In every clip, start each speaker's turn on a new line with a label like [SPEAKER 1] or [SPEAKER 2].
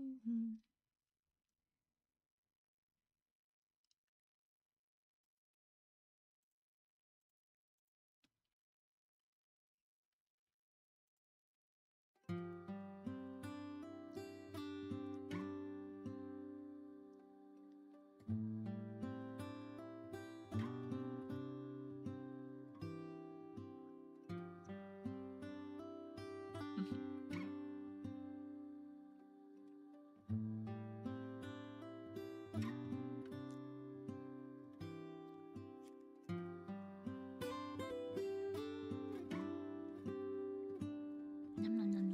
[SPEAKER 1] Nom, nom, nom, nom.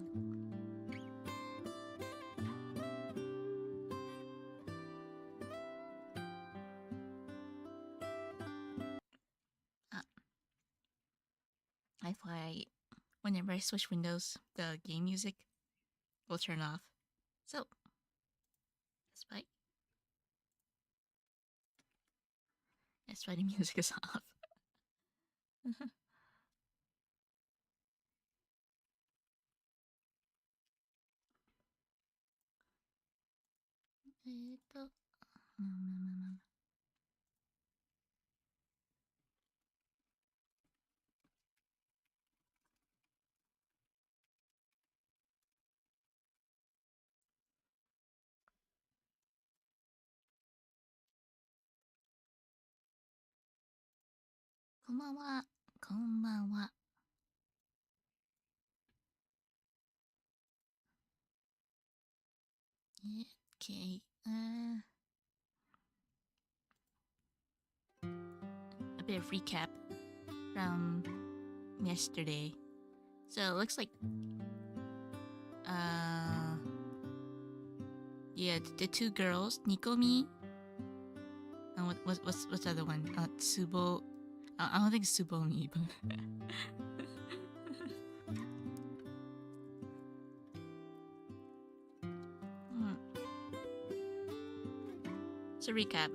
[SPEAKER 1] Whenever I switch windows, the game music will turn off. So that's why the music is off. Konbanwa. Konbanwa. Okay. A bit of recap from yesterday. So it looks like yeah, the two girls, Nikomi and what's the other one? Tsubo. I don't think it's Tsubomi, but so recap.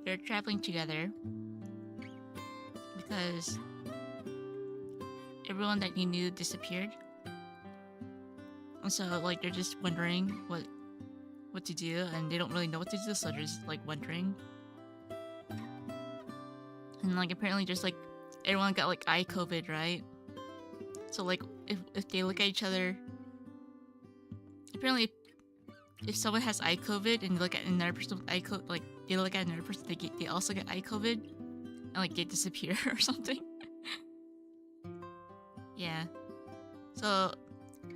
[SPEAKER 1] They're traveling together because everyone that you knew disappeared. And so like they're just wondering what to do, and they don't really know what to do, so they're just like wondering. And like apparently just like everyone got like eye COVID, right? So like if they look at each other, apparently if someone has eye COVID and you look at another person with eye COVID, like they look at another person, they also get eye COVID, and like they disappear or something. Yeah. So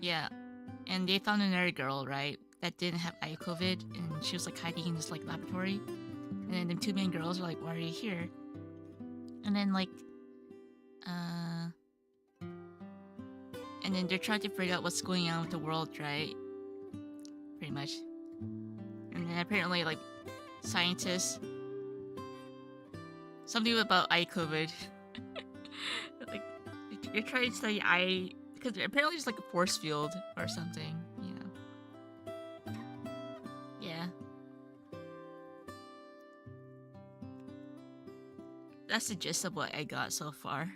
[SPEAKER 1] yeah, and they found another girl, right, that didn't have eye COVID, and she was like hiding in this like laboratory. And then the two main girls are like, "Why are you here?" And then like, and then they're trying to figure out what's going on with the world, right? Pretty much. And then apparently like scientists, something about eye COVID. Like you're trying to study eye because apparently it's like a force field or something, you know. Yeah. That's the gist of what I got so far.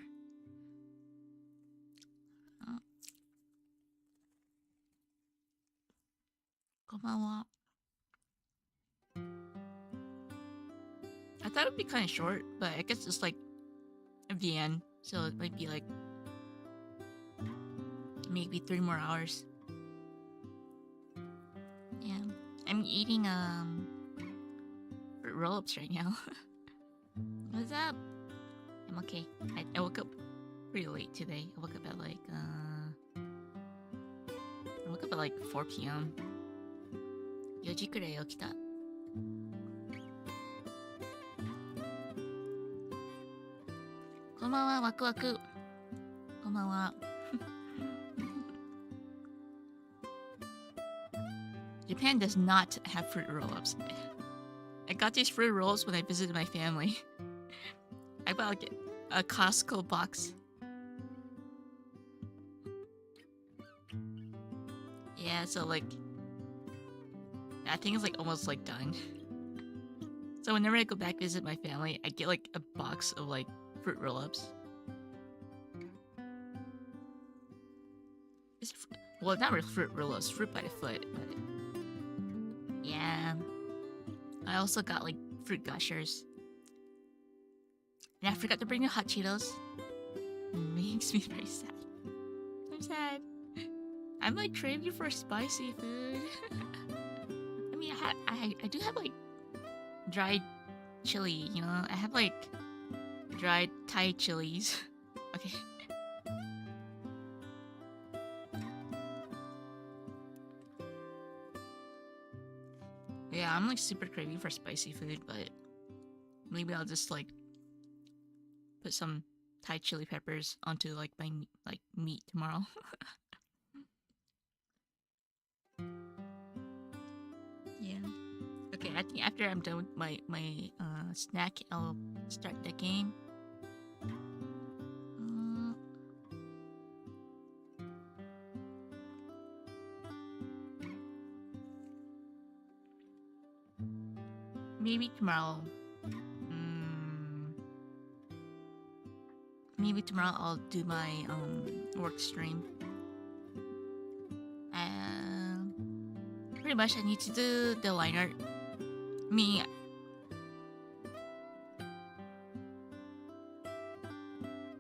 [SPEAKER 1] Konbanwa. I thought it would be kind of short, but I guess it's like at the end, so it might be like maybe 3 more hours. Yeah, I'm eating fruit roll-ups right now. What's up? I'm okay. I woke up pretty late today. I woke up at like 4 p.m. 4時くらい起きた。こんばんは、ワクワク。こんばんは。Japan does not have fruit roll-ups. I got these fruit rolls when I visited my family. I bought like a Costco box. Yeah, so like I think it's like almost like done. So whenever I go back visit my family, I get like a box of like fruit roll-ups. Well, not really fruit roll-ups, fruit by the foot, but And I also got like fruit gushers. And I forgot to bring the hot Cheetos. It makes me very sad. I'm sad. I'm like craving for spicy food. I mean, I do have like dried chili, you know? I have like dried Thai chilies. Okay. Yeah, I'm like super craving for spicy food, but maybe I'll just like put some Thai chili peppers onto like my meat tomorrow. Yeah. Okay, I think after I'm done with my snack, I'll start the game. Maybe tomorrow. Maybe tomorrow I'll do my work stream. Pretty much I need to do the line art.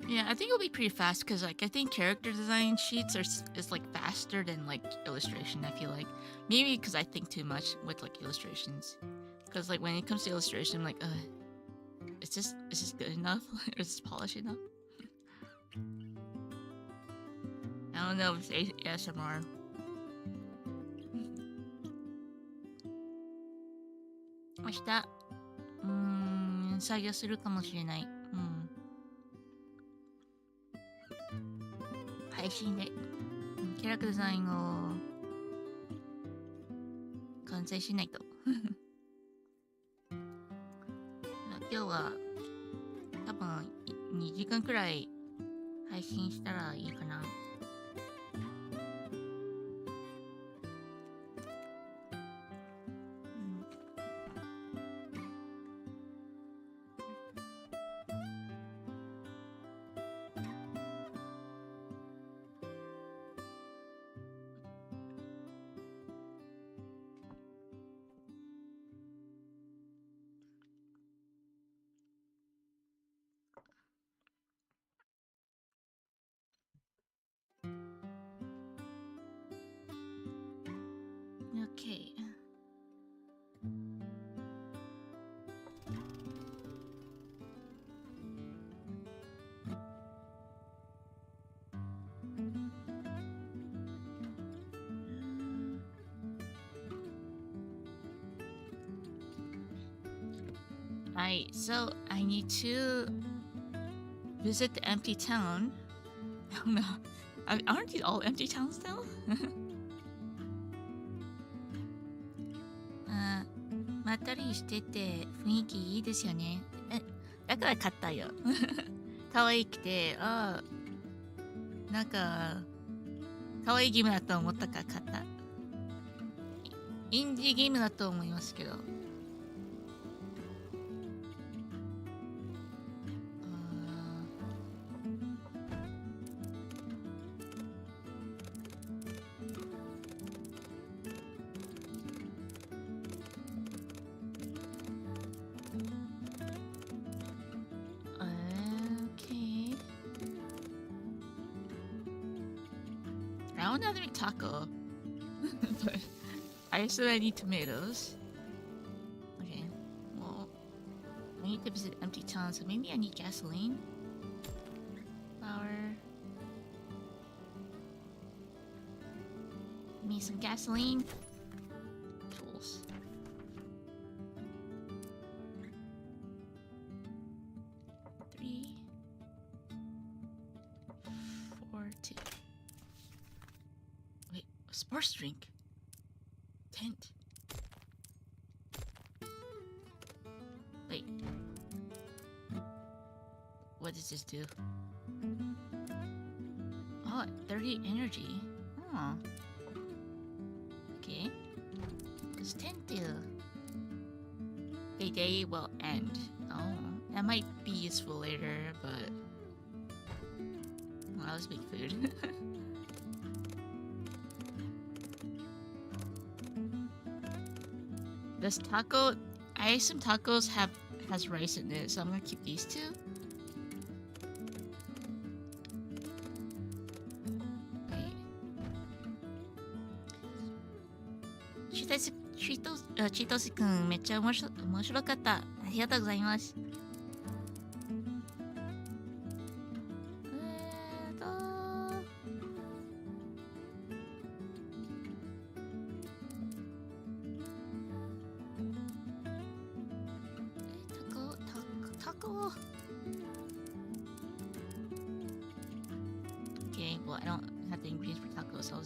[SPEAKER 1] Yeah, I think it'll be pretty fast because like I think character design sheets is like faster than like illustration. I feel like maybe because I think too much with like illustrations. Because like when it comes to illustration, I'm like, is this good enough? Is this polished enough? I don't know if it's ASMR. 明日作業するかもしれない。配信でキャラクターデザインを完成しないと。今日は多分2時間くらい配信したらいいかな。Okay. Alright, so I need to visit the empty town. Oh no. Aren't these all empty towns now? まったりしてて雰囲気いいですよね。だから買ったよ。可愛くて、なんか可愛いゲームだと思ったから買った。インディーゲームだと思いますけど。I don't have any taco, but I assume I need tomatoes. Okay, well, I need to visit empty town, so maybe I need gasoline. Flour. Need some gasoline. Tools. Three, 4, 2. Wait, a sports drink. Tent. Wait. What does this do? Oh, 30 energy. Oh. Okay. What's tent do? The day will end. Oh, that might be useful later, but... Well, let's make food. This taco, I assume tacos has rice in it, so I'm gonna keep these two. Wait. Cheetos-kun めっちゃ面白かった。ありがとうございます。Taco. Okay, well I don't have the ingredients for tacos, so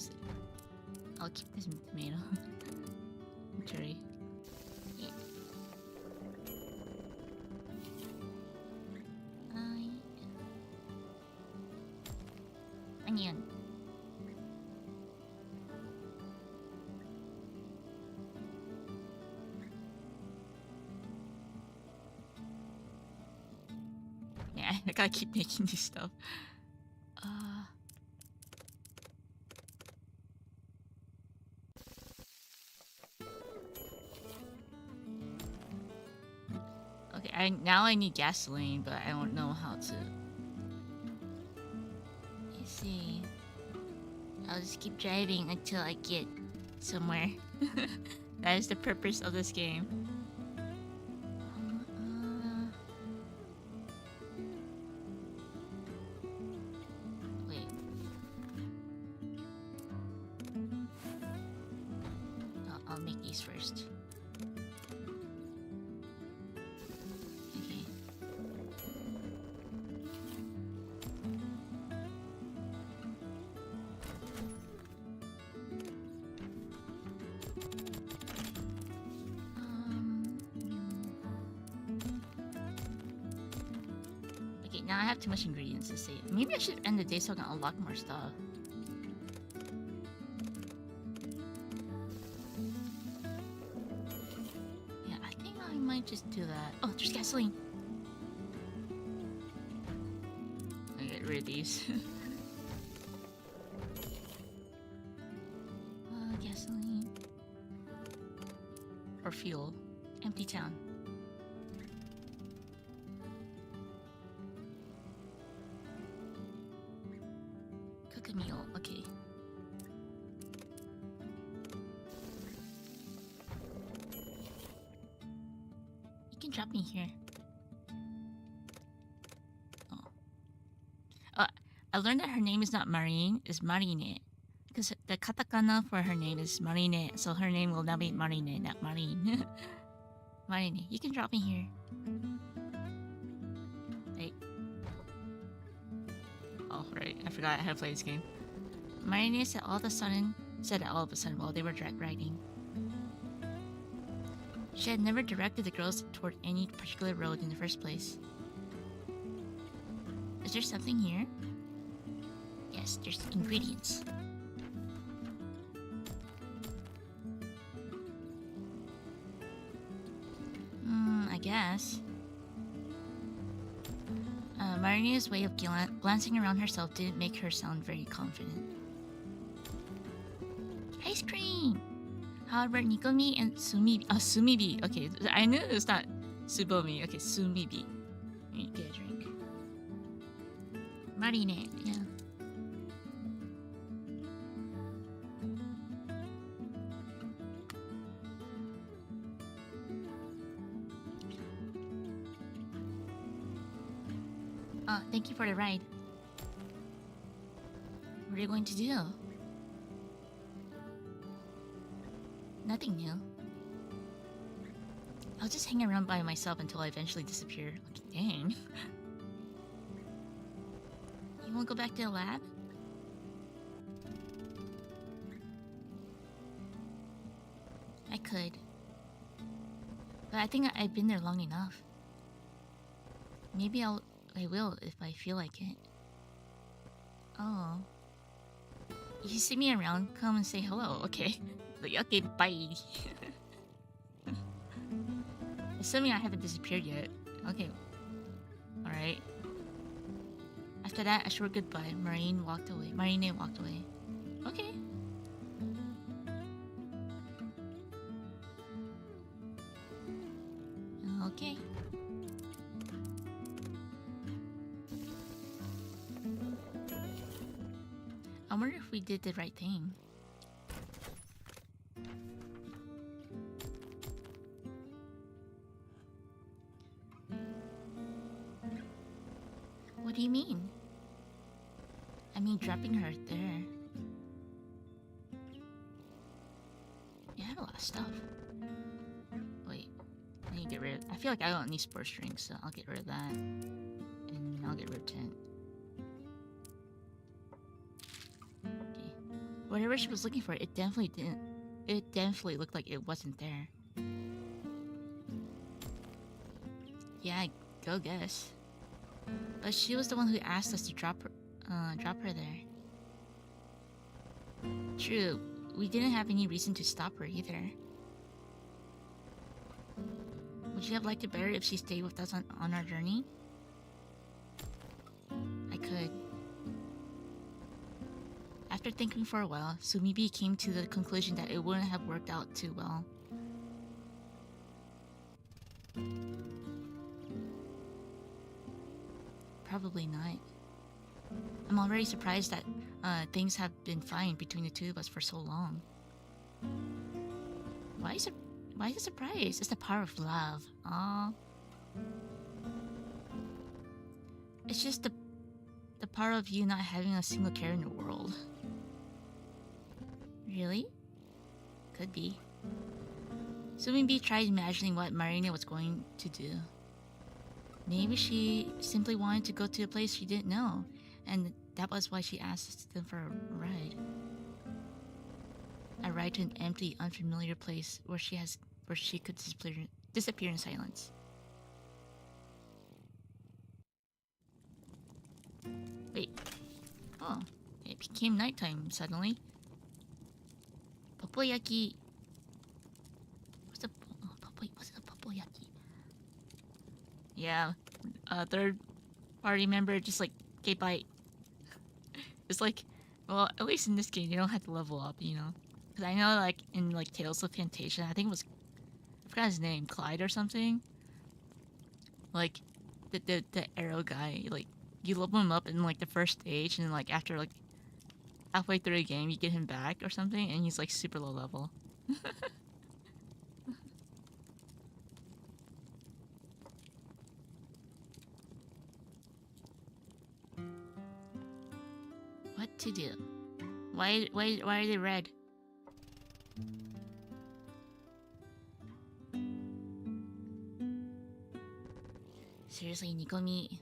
[SPEAKER 1] I'll keep this tomato. Cherry. Yeah. Onion. Yeah, I gotta keep making this stuff. Okay, now I need gasoline, but I don't know how to. Let's see. I'll just keep driving until I get somewhere. That is the purpose of this game. Wait. I'll make these first. Now I have too much ingredients to save. Maybe I should end the day so I can unlock more stuff. Yeah, I think I might just do that. Oh, there's gasoline. I'll get rid of these. Gasoline. Or fuel. Empty town. Cook a meal, okay. You can drop me here. Oh. I learned that her name is not Marine, it's Marine. Because the katakana for her name is Marine, so her name will now be Marine, not Marine. Marine, you can drop me here. Wait. Oh, right, I forgot how to play this game. Marine said all of a sudden while they were riding. She had never directed the girls toward any particular road in the first place. Is there something here? Yes, there's ingredients. I guess. Marina's way of glancing around herself didn't make her sound very confident. Ice cream! However, Nikomi and Sumibi... Oh, Sumibi. Okay, I knew it was not Tsubomi. Okay, Sumibi. Let me get a drink. Marine, yeah. Thank you for the ride. What are you going to do? Nothing new. I'll just hang around by myself until I eventually disappear. Okay, dang. You won't go back to the lab? I could. But I think I've been there long enough. Maybe I will if I feel like it. Oh. If you see me around, come and say hello, okay? Like, okay, bye. Assuming I haven't disappeared yet. Okay. Alright. After that, a short goodbye. Marine walked away. Okay. Okay. I wonder if we did the right thing. What do you mean? I mean dropping her there. Yeah, I have a lot of stuff. Wait, I need to get rid of... I feel like I don't need sports drinks, so I'll get rid of that. And I'll get rid of tent. Okay. Whatever she was looking for, it definitely didn't... It definitely looked like it wasn't there. Yeah, go guess. But she was the one who asked us to drop her there. True, we didn't have any reason to stop her either. Would you have liked it better if she stayed with us on our journey? I could. After thinking for a while, Sumibi came to the conclusion that it wouldn't have worked out too well. Probably not. I'm already surprised that things have been fine between the two of us for so long. Why is it surprise? It's the power of love. Aww. It's just the power of you not having a single care in the world. Really? Could be. Sumibi tried imagining what Marina was going to do. Maybe she simply wanted to go to a place she didn't know, and that was why she asked them for a ride. A ride to an empty, unfamiliar place where she could disappear in silence. Wait. Oh, it became nighttime suddenly. Popoyaki. What's a popoyaki? Yeah, third party member just like, okay, bite. It's like, well, at least in this game, you don't have to level up, you know? Because I know, like, in, like, Tales of Fantasia, I think it was, I forgot his name, Clyde or something? Like, the arrow guy, like, you level him up in, like, the first stage, and then, like, after, like, halfway through the game, you get him back or something, and he's, like, super low level. What to do? Why are they red? Seriously, Nikomi.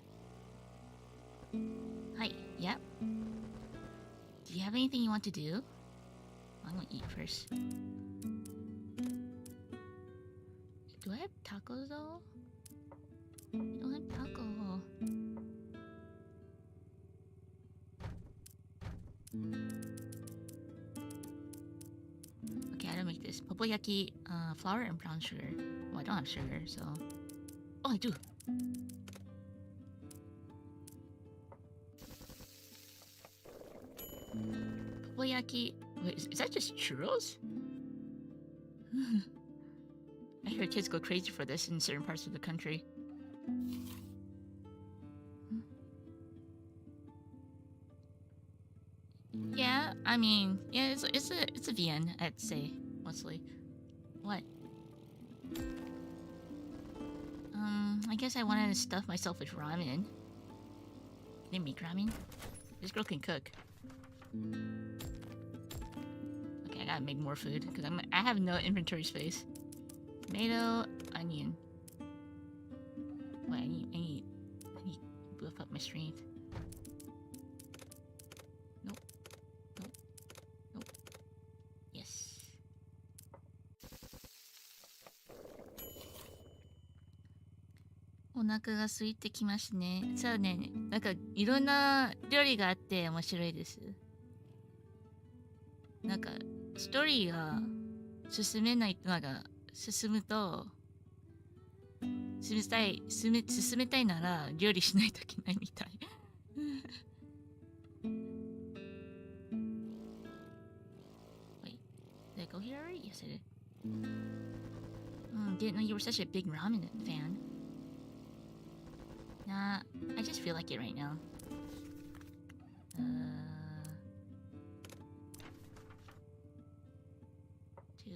[SPEAKER 1] Hi, yep. Do you have anything you want to do? I'm gonna eat first. Do I have tacos though? I don't have taco. Okay, I don't make this. Popoyaki, flour and brown sugar. Well, I don't have sugar, so... Oh, I do! Popoyaki... Wait, is that just churros? I hear kids go crazy for this in certain parts of the country. Yeah, I mean, yeah, it's a VN, I'd say, mostly. What? I guess I wanted to stuff myself with ramen. I didn't make ramen. This girl can cook. Okay, I gotta make more food because I have no inventory space. Tomato, onion. Wait, I need to buff up my strength. Nope. Nope. Nope. Yes.お腹が空いてきましたね。そうね、なんかいろんな料理があって面白いです。なんかストーリーが進めない、なんか進むと進めたいなら料理しないといけないみたい。Wait, did I go here already? Yes, I did. Didn't know you were such a big ramen fan. Nah, I just feel like it right now. 2,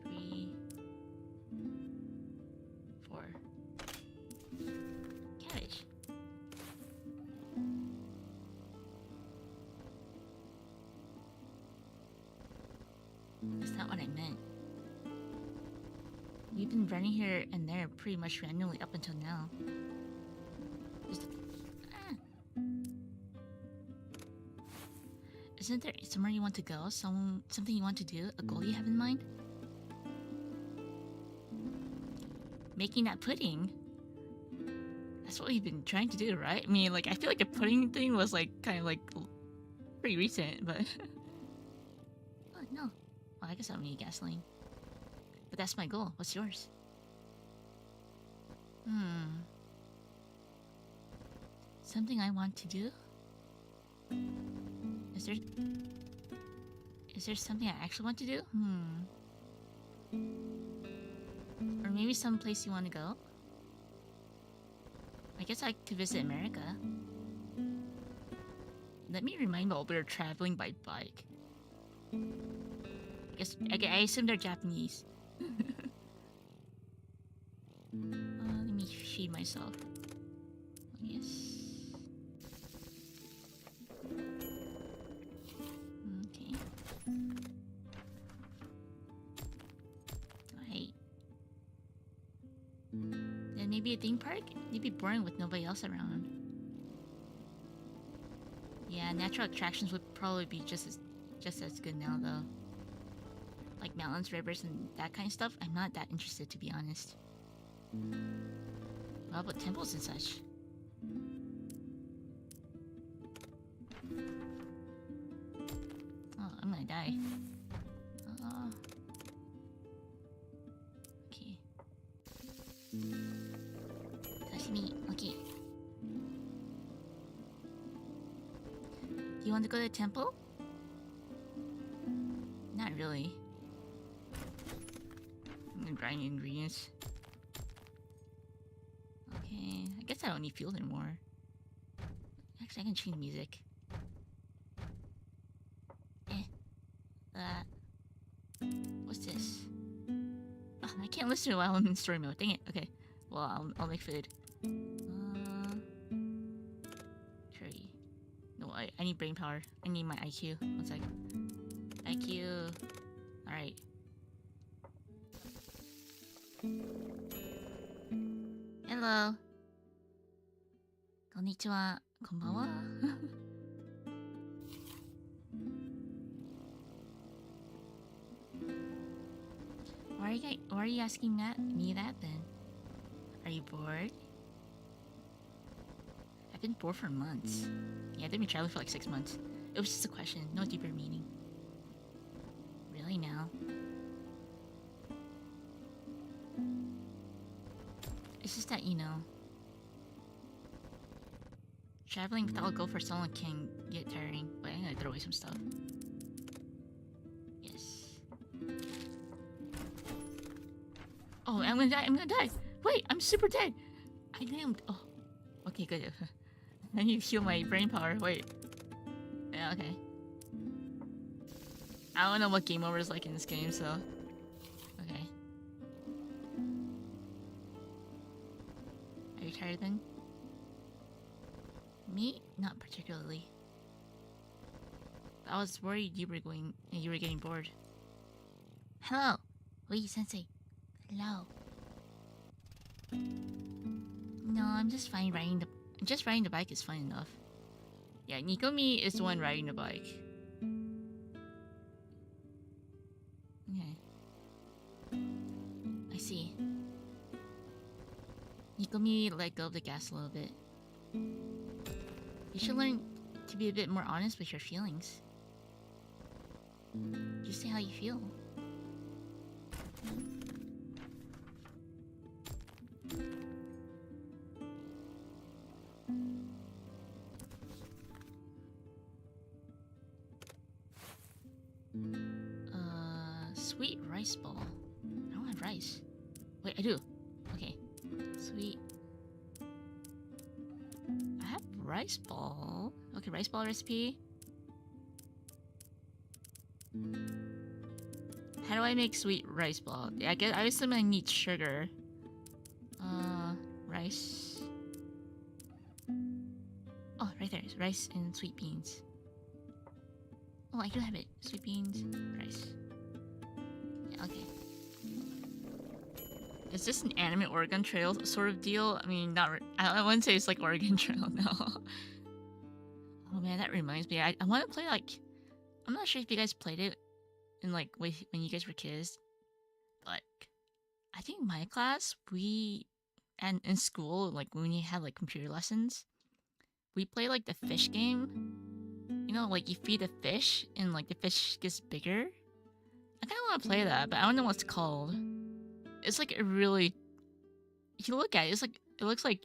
[SPEAKER 1] 3, 4. Cabbage. That's not what I meant. We've been running here and there pretty much randomly up until now. Isn't there somewhere you want to go? Something you want to do? A goal you have in mind? Making that pudding? That's what we've been trying to do, right? I mean, like, I feel like the pudding thing was, like, kind of, like, pretty recent, but... Oh, no. Well, I guess I don't need gasoline. But that's my goal. What's yours? Something I want to do? Is there something I actually want to do? Or maybe some place you want to go? I guess I could visit America. Let me remind you, we're traveling by bike. I assume they're Japanese. Let me feed myself. Yes. Okay. Alright. Then maybe a theme park? It'd be boring with nobody else around. Yeah, natural attractions would probably be just as good now, though. Like mountains, rivers, and that kind of stuff, I'm not that interested, to be honest. What about temples and such? Oh, I'm gonna die. Okay. Sashimi, okay. Do you want to go to the temple? Not really. I'm gonna grind ingredients. Okay, I guess I don't need fuel anymore. Actually, I can change music. What's this? Oh, I can't listen to it while I'm in story mode. Dang it. Okay, well, I'll make food. Curry. No, I need brain power. I need my IQ. One sec. IQ. Alright. Hello. Konnichiwa. Konbanwa. Why are you asking me that then? Are you bored? I've been bored for months. Yeah, I've been traveling for like 6 months. It was just a question, no deeper meaning. Really now? It's just that, you know, traveling without a goal for someone can get tiring, but I'm gonna throw away some stuff. Yes. Oh, I'm gonna die! Wait, I'm super dead! I named. Oh. Okay, good. I need to heal my brain power. Wait. Yeah, okay. I don't know what game over is like in this game, so... Okay. Are you tired then? Me? Not particularly. I was worried you were getting bored. Hello! Wei-sensei. Hello. No, I'm just fine riding the bike is fun enough. Yeah, Nikomi is the one riding the bike. Okay. I see. Nikomi let go of the gas a little bit. You should learn to be a bit more honest with your feelings. Just say how you feel. Sweet rice ball. I don't have rice. Wait, I do. Okay. Sweet rice ball. Okay, rice ball recipe. How do I make sweet rice ball? Yeah, I assume I need sugar. Rice. Oh, right there. It's rice and sweet beans. Oh, I do have it. Sweet beans, rice. Yeah, okay. Is this an anime Oregon Trail sort of deal? I mean, not. I wouldn't say it's like Oregon Trail, no. Oh man, that reminds me. I want to play like. I'm not sure if you guys played it in like when you guys were kids, but I think my class and in school like when we had like computer lessons, we play like the fish game. You know, like you feed a fish and like the fish gets bigger. I kind of want to play that, but I don't know what it's called. It's like a really, if you look at it, it's like it looks like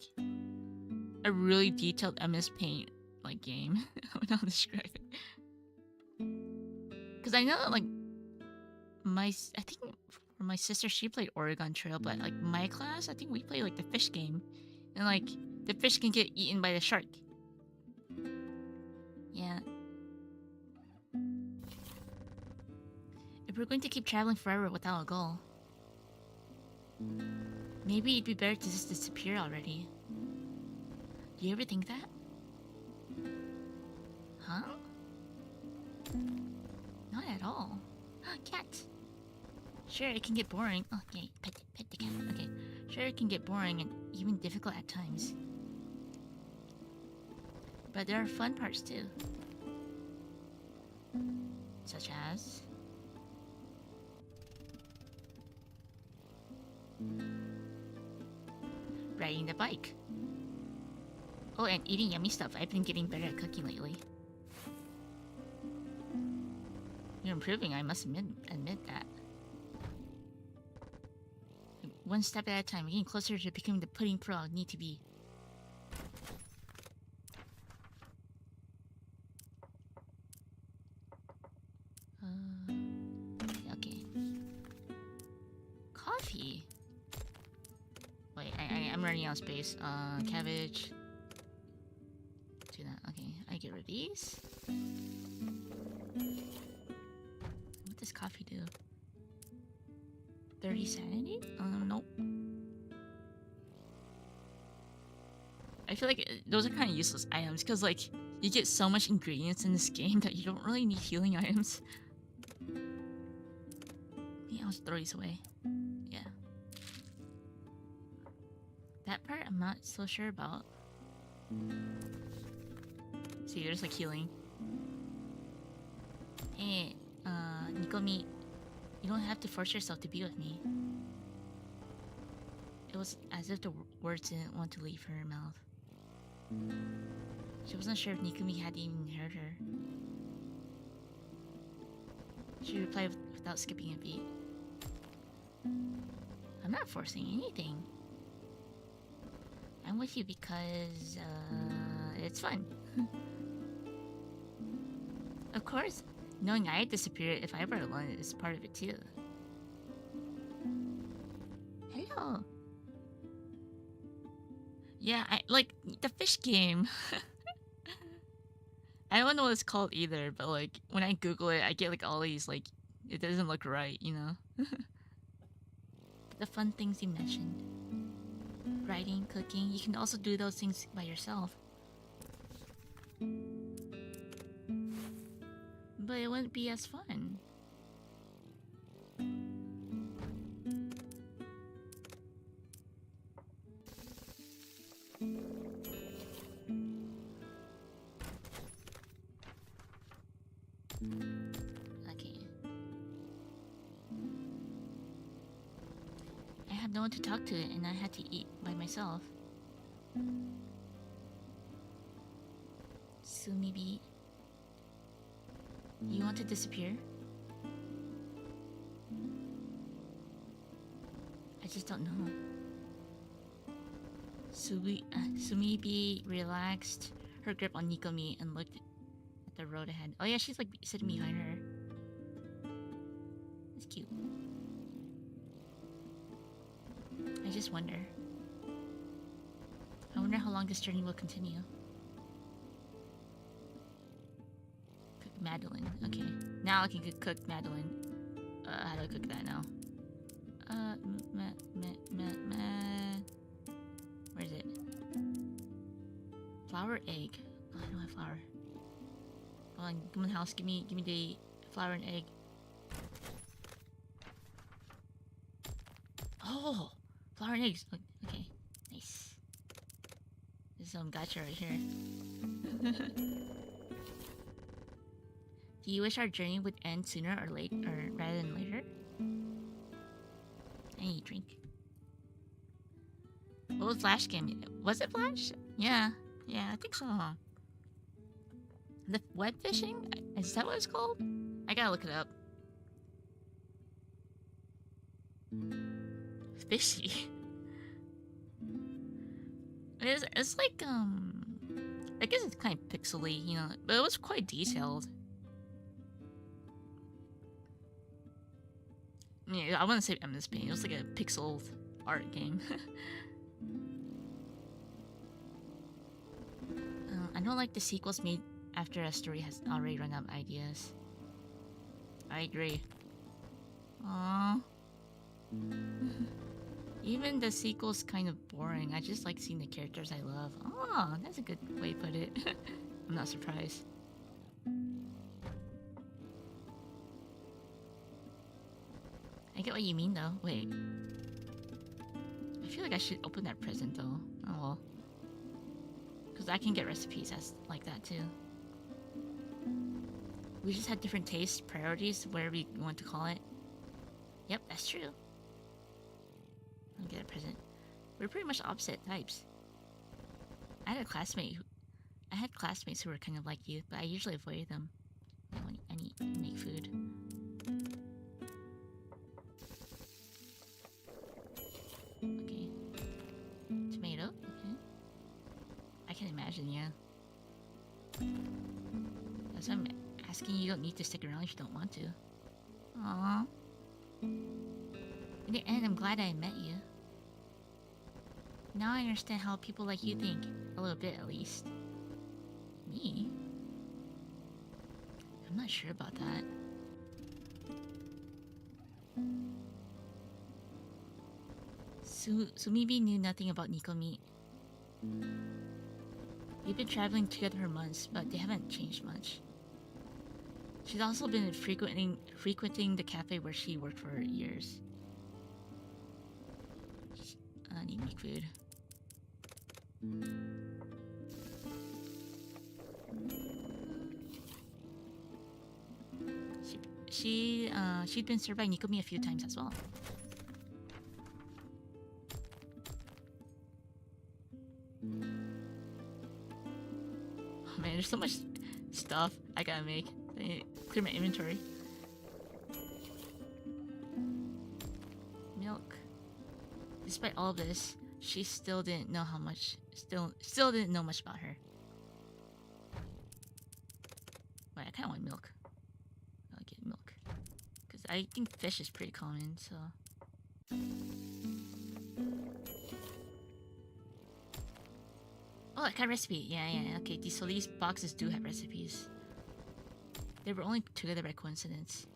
[SPEAKER 1] a really detailed MS Paint like game. I don't know how to describe it. Because I know that like I think for my sister she played Oregon Trail, but like my class I think we played like the fish game, and like the fish can get eaten by the shark. Yeah. If we're going to keep traveling forever without a goal, maybe it'd be better to just disappear already. Do you ever think that? Huh? Not at all. Cat. Sure, it can get boring. Oh, okay, pet the cat. Okay. Sure, it can get boring and even difficult at times. But there are fun parts too. Such as... riding the bike. Oh, and eating yummy stuff. I've been getting better at cooking lately. You're improving, I must admit that. One step at a time, getting closer to becoming the pudding pro I need to be. Okay. Coffee. Wait, I'm running out of space. Cabbage. Do that. Okay, I get rid of these. What does coffee do? 30 sanity? Nope. I feel like those are kind of useless items because like you get so much ingredients in this game that you don't really need healing items. Yeah, I'll just throw these away. Yeah. That part I'm not so sure about. See, there's like healing. Hey, Nikomi, you don't have to force yourself to be with me. It was as if the words didn't want to leave her mouth. She wasn't sure if Nikumi had even heard her. She replied without skipping a beat. I'm not forcing anything. I'm with you because, it's fun. Of course, knowing I disappeared if I were alone is part of it too. Hello. Yeah, I like the fish game. I don't know what it's called either, but like when I Google it, I get like all these like it doesn't look right, you know. The fun things you mentioned. Writing, cooking, you can also do those things by yourself. But it wouldn't be as fun. Okay. I had no one to talk to and I had to eat by myself. Sumibi, you want to disappear? I just don't know. Sumibi relaxed her grip on Nikomi and looked at the road ahead. Oh yeah, she's like sitting behind her. It's cute. I just wonder. I wonder how long this journey will continue. Madeline. Okay. Now I can cook Madeline. How do I cook that now? Where is it? Flour, egg. Oh, I don't have flour. Come on, come in the house. Give me the flour and egg. Oh, flour and eggs. Okay, nice. There's some gotcha right here. Do you wish our journey would end sooner or rather than later? I need a drink. What was Flash game? Was it Flash? Yeah, I think so. The web fishing? Is that what it's called? I gotta look it up. Fishy. It's like I guess it's kind of pixely, you know, but it was quite detailed. Yeah, I wouldn't say MS Paint. It was like a pixel art game. I don't like the sequels made after a story has already run out of ideas. I agree. Aww. Even the sequel's kind of boring. I just like seeing the characters I love. Oh, that's a good way to put it. I'm not surprised. I get what you mean though. Wait. I feel like I should open that present though. Oh well. Because I can get recipes like that too. We just had different tastes, priorities, whatever you want to call it. Yep, that's true. I'll get a present. We're pretty much opposite types. I had classmates who were kind of like you, but I usually avoided them. I need to make food. Okay. Tomato. Okay. I can imagine, yeah. That's why I'm asking you. Don't need to stick around if you don't want to. Aww. In the end, I'm glad I met you. Now I understand how people like you think. A little bit, at least. Me? I'm not sure about that. Sumibi knew nothing about Nico Meat. They've been traveling together for months, but they haven't changed much. She's also been frequenting the cafe where she worked for years. I need to make food. She'd been served by Nikomi a few times as well. Oh man, there's so much stuff I gotta make. I need to clear my inventory. Milk. Despite all this, she still didn't know how much. Still didn't know much about her. Wait, I kind of want milk. I'll get milk because I think fish is pretty common. So. Oh, I got a recipe. Yeah. Okay, so these boxes do have recipes. They were only together by coincidence.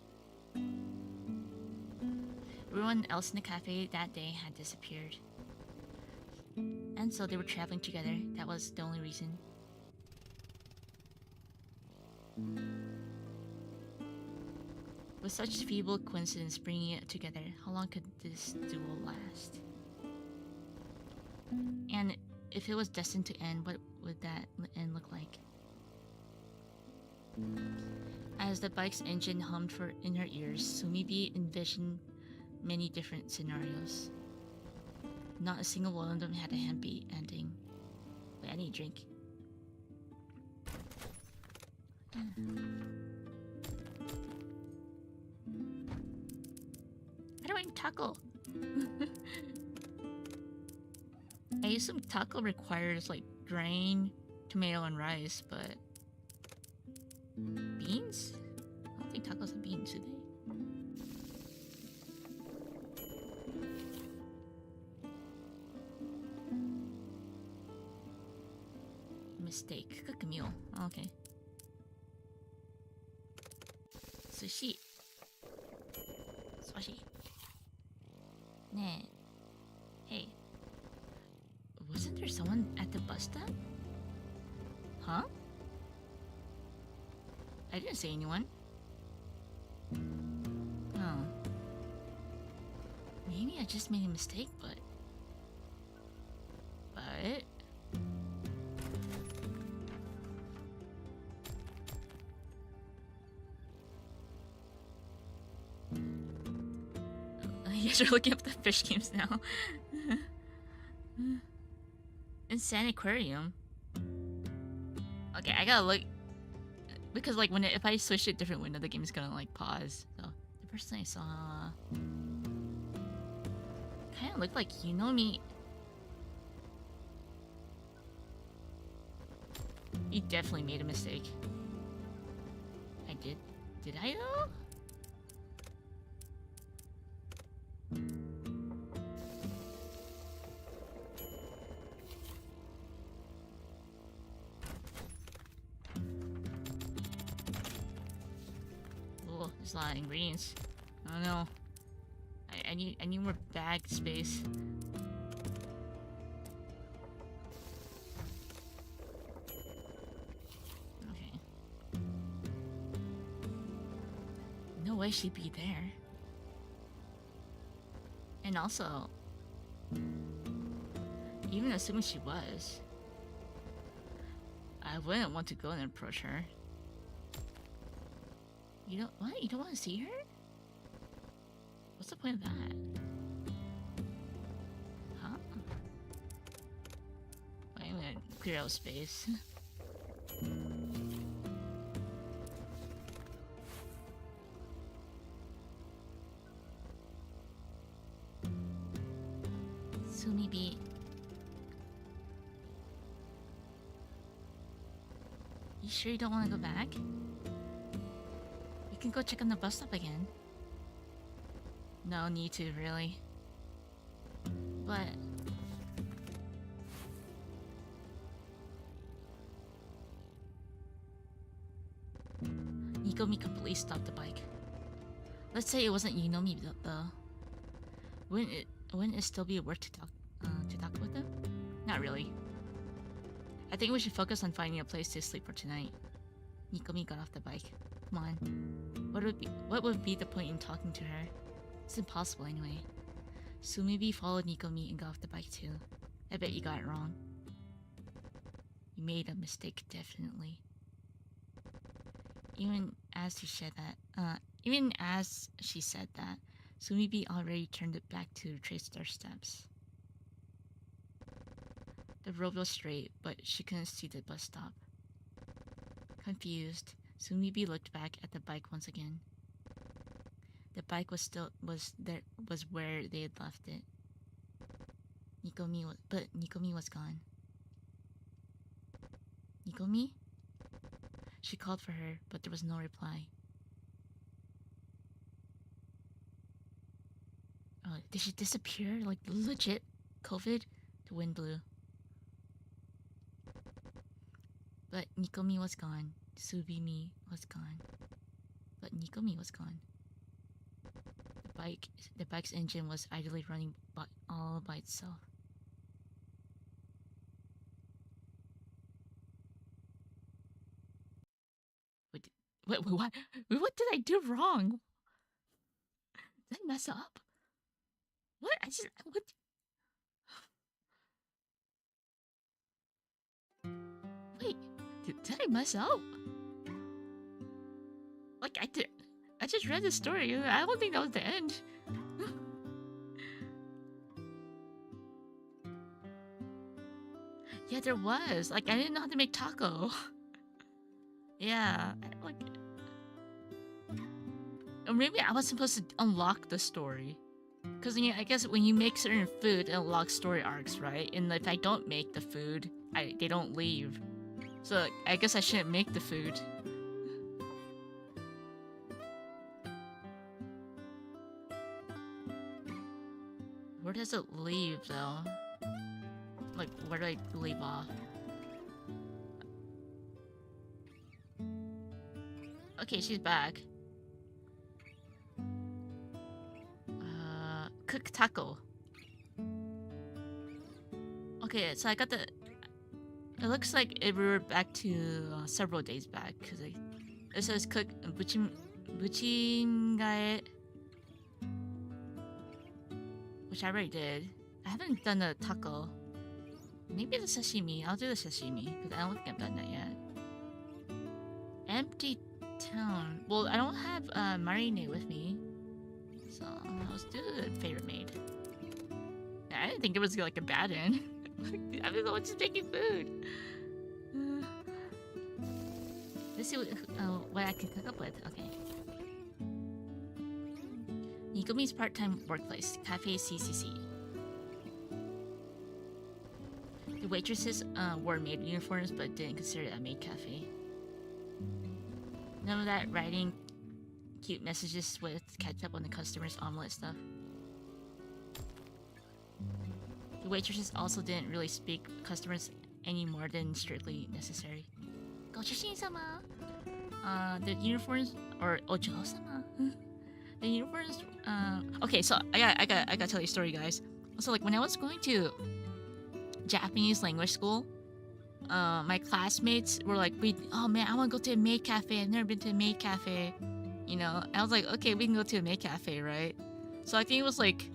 [SPEAKER 1] Everyone else in the cafe that day had disappeared. And so they were traveling together. That was the only reason. With such feeble coincidence bringing it together, how long could this duel last? And if it was destined to end, what would that end look like? As the bike's engine hummed in her ears, Sumibi envisioned many different scenarios. Not a single one of them had a happy ending. Wait, I need a drink. How do I eat taco? I assume taco requires like grain, tomato, and rice, but beans? I don't think tacos have beans, do they? Mistake. Cook a meal. Oh, okay. Sushi. Swashi. Nah. Hey. Wasn't there someone at the bus stop? Huh? I didn't see anyone. Oh. Maybe I just made a mistake, but... You guys are looking up the fish games now. Insane Aquarium. Okay, I gotta look... Because like if I switch to a different window, the game's gonna like pause. So the person I saw kind of looked like Yunomi. You definitely made a mistake. I did. Did I though? Oh, there's a lot of ingredients. I don't know. I need more bag space. Okay. No way she'd be there. And also, even assuming she was, I wouldn't want to go and approach her. You don't what? You don't want to see her? What's the point of that? Huh? Wait, I'm gonna clear out space. So maybe... You sure you don't want to go back? You can go check on the bus stop again. No need to, really. But... Nikomi completely stopped the bike. Let's say it wasn't Yunomi though. Wouldn't it still be worth to talk with them? Not really. I think we should focus on finding a place to sleep for tonight. Nikomi got off the bike. Come on. What would be the point in talking to her? It's impossible anyway. Sumibi followed Nikomi and got off the bike too. I bet you got it wrong. You made a mistake, definitely. Even as she said that, Sumibi already turned it back to retrace their steps. The road was straight, but she couldn't see the bus stop. Confused, Sumibi looked back at the bike once again. The bike was where they had left it. Nikomi was gone. Nikomi? She called for her, but there was no reply. Oh, did she disappear? Like legit COVID? The wind blew. But Nikomi was gone. Tsubimi was gone. But Nikomi was gone. The bike's engine was idly running all by itself. Wait, what? What did I do wrong? Did I mess up? What? What? Wait, did I mess up? Like, I just read the story. I don't think that was the end. Yeah, there was. Like, I didn't know how to make taco. Yeah, like... Or maybe I was supposed to unlock the story. Because, you know, I guess when you make certain food, it unlocks story arcs, right? And if I don't make the food, they don't leave. So, I guess I shouldn't make the food. Where does it leave, though? Like, where do I leave off? Okay, she's back. cook taco. Okay, so I got the. It looks like we were back to several days back because it says cook buchingae, which I already did. I haven't done the taco. Maybe the sashimi. I'll do the sashimi because I don't think I've done that yet. Empty town. Well, I don't have Marine with me, so let's do the favorite maid. I didn't think it was like a bad end. I was the one just making food. Let's see what I can cook up with. Okay. Nikomi's part-time workplace, Cafe CCC. The waitresses wore maid uniforms but didn't consider it a maid cafe. None of that writing cute messages with ketchup on the customer's omelet stuff. The waitresses also didn't really speak customers any more than strictly necessary. Gochushin-sama! The uniforms, or Ojo-sama? The uniforms, okay, so I gotta tell you a story, guys. So, like, when I was going to Japanese language school, my classmates were like, oh man, I wanna go to a maid cafe. I've never been to a maid cafe. You know, I was like, okay, we can go to a maid cafe, right? So I think it was like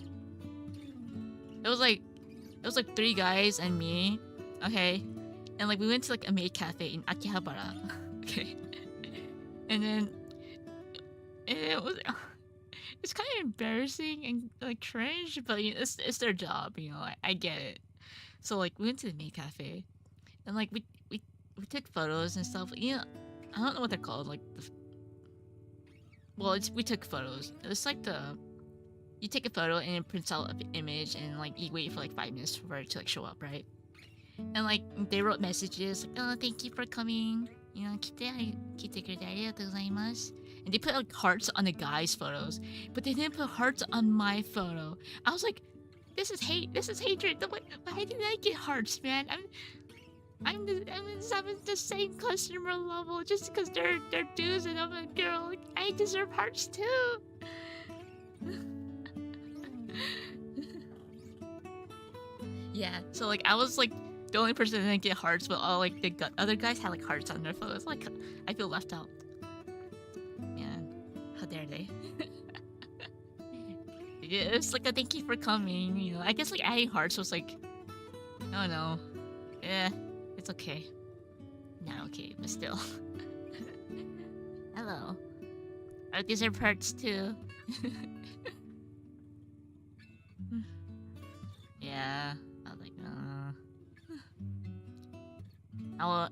[SPEAKER 1] 3 guys and me, okay? And like we went to like a maid cafe in Akihabara, okay? And then it's kind of embarrassing and like cringe, but you know, it's their job, you know. I get it. So like we went to the maid cafe, and like we took photos and stuff. You know, I don't know what they're called. Like we took photos. It's like you take a photo and it prints out an image, and like you wait for like 5 minutes for it to like show up, right? And like they wrote messages like, oh, thank you for coming. You know, kite kurete arigatou gozaimasu. And they put like hearts on the guys' photos, but they didn't put hearts on my photo. I was like, this is hate. This is hatred. Why did I get hearts, man? I'm the same customer level just because they're dudes and I'm a girl. Like, I deserve hearts too. Yeah, so like I was like the only person that didn't get hearts, but all like the other guys had like hearts on their photos. Like I feel left out. Man, how dare they? Yeah, it's like a thank you for coming. You know, I guess like adding hearts was like, I don't know. Yeah, it's okay. Not okay, but still. Hello. I deserve hearts too. Yeah, I was like,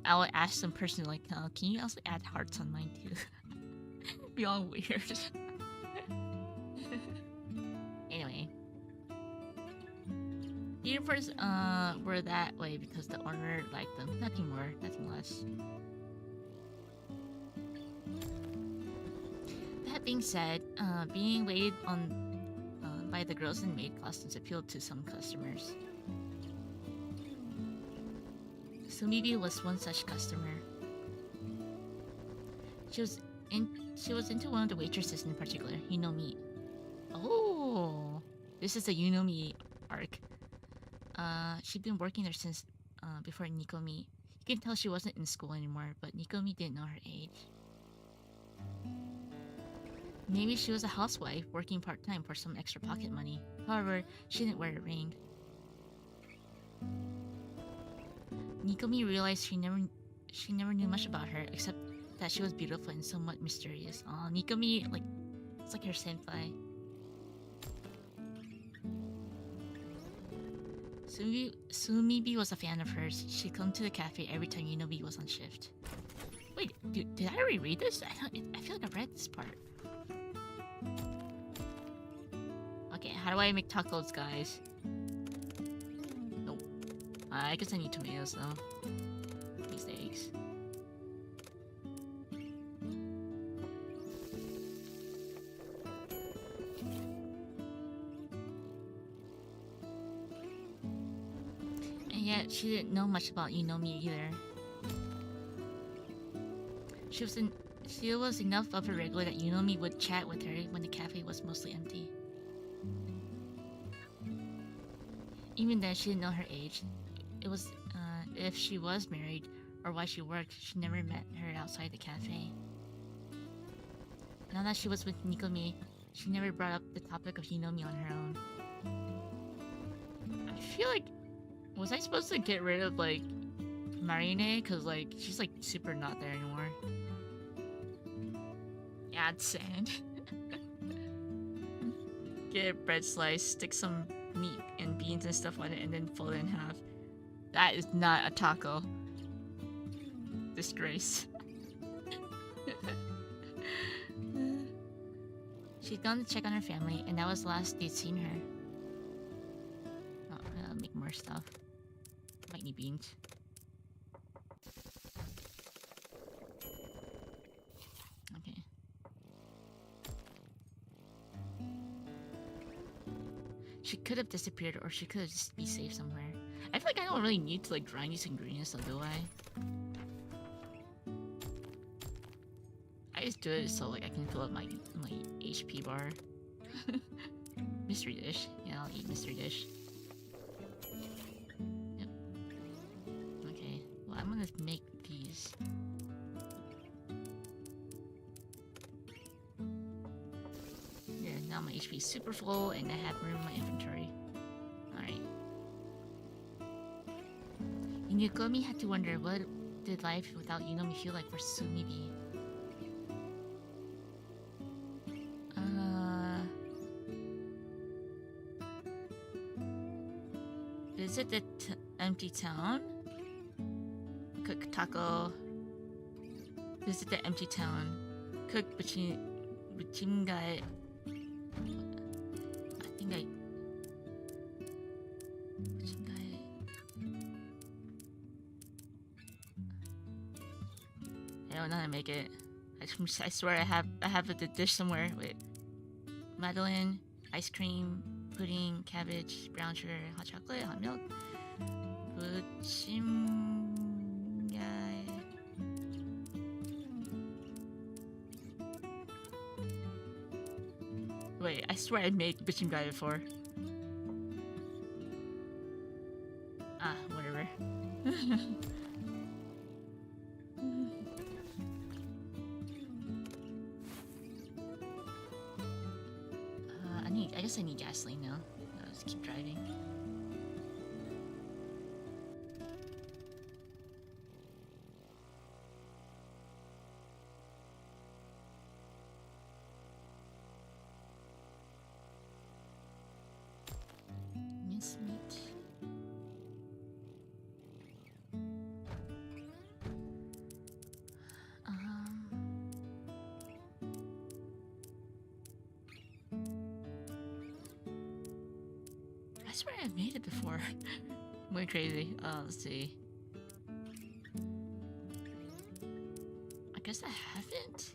[SPEAKER 1] I will ask them personally, like, can you also add hearts on mine too? Be all weird. Anyway, the uniforms were that way because the owner liked them. Nothing more, nothing less. That being said, being waited on by the girls in maid costumes appealed to some customers. Sumibi was one such customer. She was into one of the waitresses in particular, Yunomi. Oh, this is a Yunomi arc. She'd been working there since before Nikomi. You can tell she wasn't in school anymore, but Nikomi didn't know her age. Maybe she was a housewife working part-time for some extra pocket money. However, she didn't wear a ring. Nikomi realized she never knew much about her except that she was beautiful and somewhat mysterious. Aw, Nikomi, like, it's like her senpai. Sumibi was a fan of hers. She'd come to the cafe every time Yunobi was on shift. Wait, did I already read this? I feel like I read this part. Okay, how do I make tacos, guys? Nope. I guess I need tomatoes though. These eggs. And yet, she didn't know much about Yunomi either. She was enough of a regular that Yunomi would chat with her when the cafe was mostly empty. Even then, she didn't know her age. It was if she was married or why she worked, she never met her outside the cafe. Now that she was with Nikomi, she never brought up the topic of Hinomi on her own. I feel like, was I supposed to get rid of like Marine? Cause like she's like super not there anymore. Add sand. Get a bread slice, stick some meat and beans and stuff on it, and then fold it in half. That is not a taco. Disgrace. She'd gone to check on her family, and that was the last they'd seen her. Oh, I'll make more stuff. Might need beans. Okay. She could have disappeared, or she could have just be safe somewhere. I feel like I don't really need to like grind these ingredients, though, do I? I just do it so like I can fill up my HP bar. Mystery dish. Yeah, I'll eat mystery dish. Yep. Okay. Well, I'm gonna make these. Yeah, now my HP is super full and I have room in my inventory. Alright. Yukomi had to wonder what did life without Yunomi feel like for Sumibi. Visit the empty town. Cook taco. Visit the empty town. Cook buchingai. I think I. Buchingai. I don't know how to make it. I swear I have the dish somewhere. Wait. Madeleine, ice cream, pudding, cabbage, brown sugar, hot chocolate, hot milk. Buchingai. Wait, I swear I made buchingai before. Ah, whatever. I guess I need gasoline now. I'll just keep driving. Miss meat. I swear I've made it before. I'm going crazy. Let's see. I guess I haven't.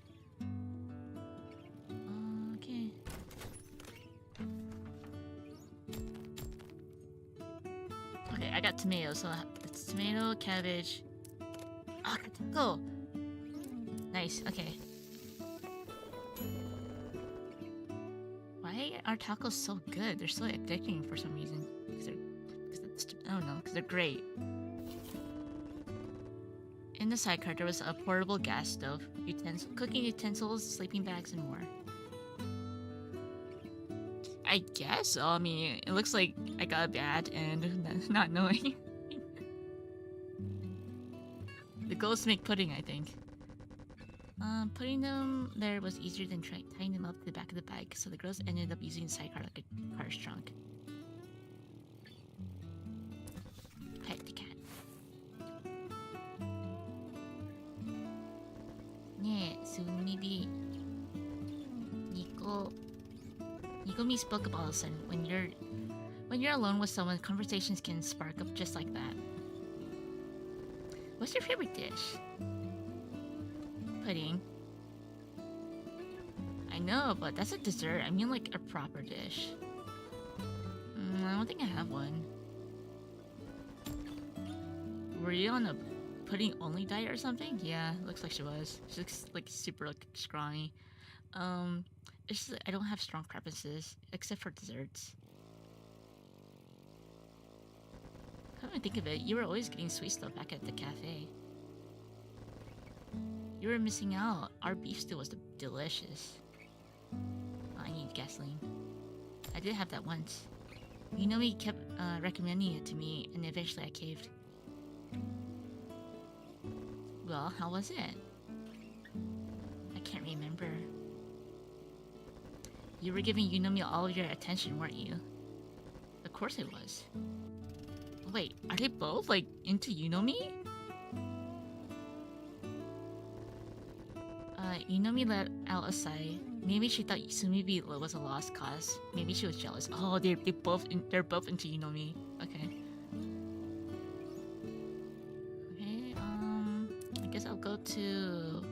[SPEAKER 1] Okay. Okay, I got tomatoes. So it's tomato, cabbage. Oh, taco. Nice. Okay. Why are tacos so good? They're so addicting for some reason. I don't know, because they're great. In the sidecar, there was a portable gas stove, cooking utensils, sleeping bags, and more. I guess so. I mean, it looks like I got a bad and not knowing. The goal is to make pudding, I think. Putting them there was easier than tying them up to the back of the bike, so the girls ended up using the sidecar like a car's trunk. Pet the cat. Yeah, Sumibi. Nikomi spoke about a son. When you're alone with someone, conversations can spark up just like that. What's your favorite dish? Pudding. I know, but that's a dessert. I mean like a proper dish. I don't think I have one. Were you on a pudding only diet or something? Yeah, looks like she was. She looks like super like scrawny. It's just, I don't have strong preferences except for desserts. Come and think of it, you were always getting sweet stuff back at the cafe. You were missing out. Our beef stew was delicious. Oh, I need gasoline. I did have that once. You know, he kept recommending it to me, and eventually I caved. Well, how was it? I can't remember. You were giving Yunomi all of your attention, weren't you? Of course it was. Wait, are they both, like, into Yunomi? Yunomi let out a sigh. Maybe she thought Sumibi was a lost cause. Maybe she was jealous. Oh, they're both into Yunomi. Okay. Okay. I guess I'll go to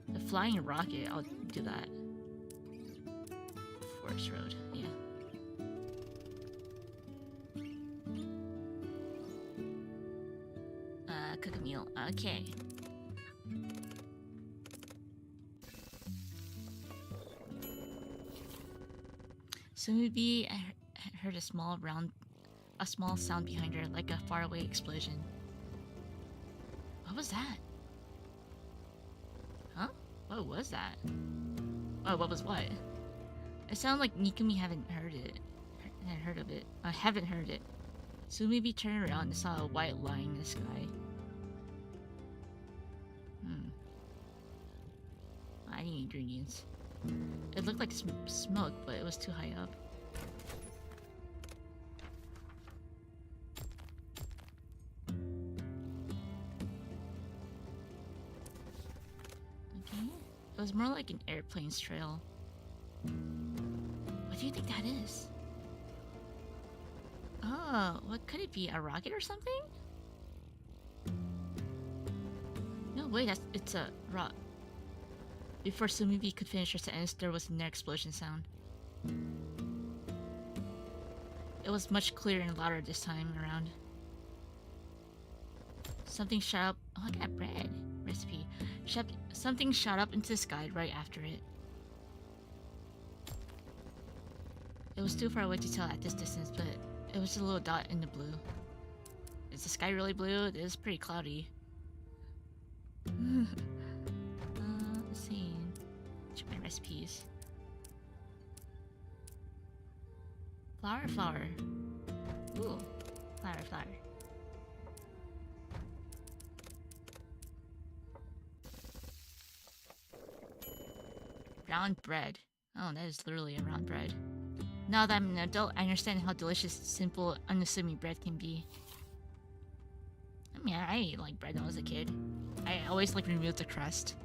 [SPEAKER 1] the flying rocket. I'll do that. Forest Road. Yeah. Cook a meal. Okay. Sumibi heard a small sound behind her, like a faraway explosion. What was that? Huh? What was that? Oh, what was what? It sounded like Nikumi haven't heard of it. I haven't heard it. Sumibi turned around and saw a white line in the sky. I need ingredients. It looked like smoke, but it was too high up. Okay. It was more like an airplane's trail. What do you think that is? Oh, what could it be? A rocket or something? No, wait, it's a rock. Before Sumibi could finish her sentence, there was another explosion sound. It was much clearer and louder this time around. Something shot up. Oh, look at that bread recipe. Something shot up into the sky right after it. It was too far away to tell at this distance, but it was just a little dot in the blue. Is the sky really blue? It is pretty cloudy. Let's see. Check my recipes. Flower. Ooh, flower. Round bread. Oh, that is literally a round bread. Now that I'm an adult, I understand how delicious, simple, unassuming bread can be. I mean, I ate like bread when I was a kid. I always like removed the crust.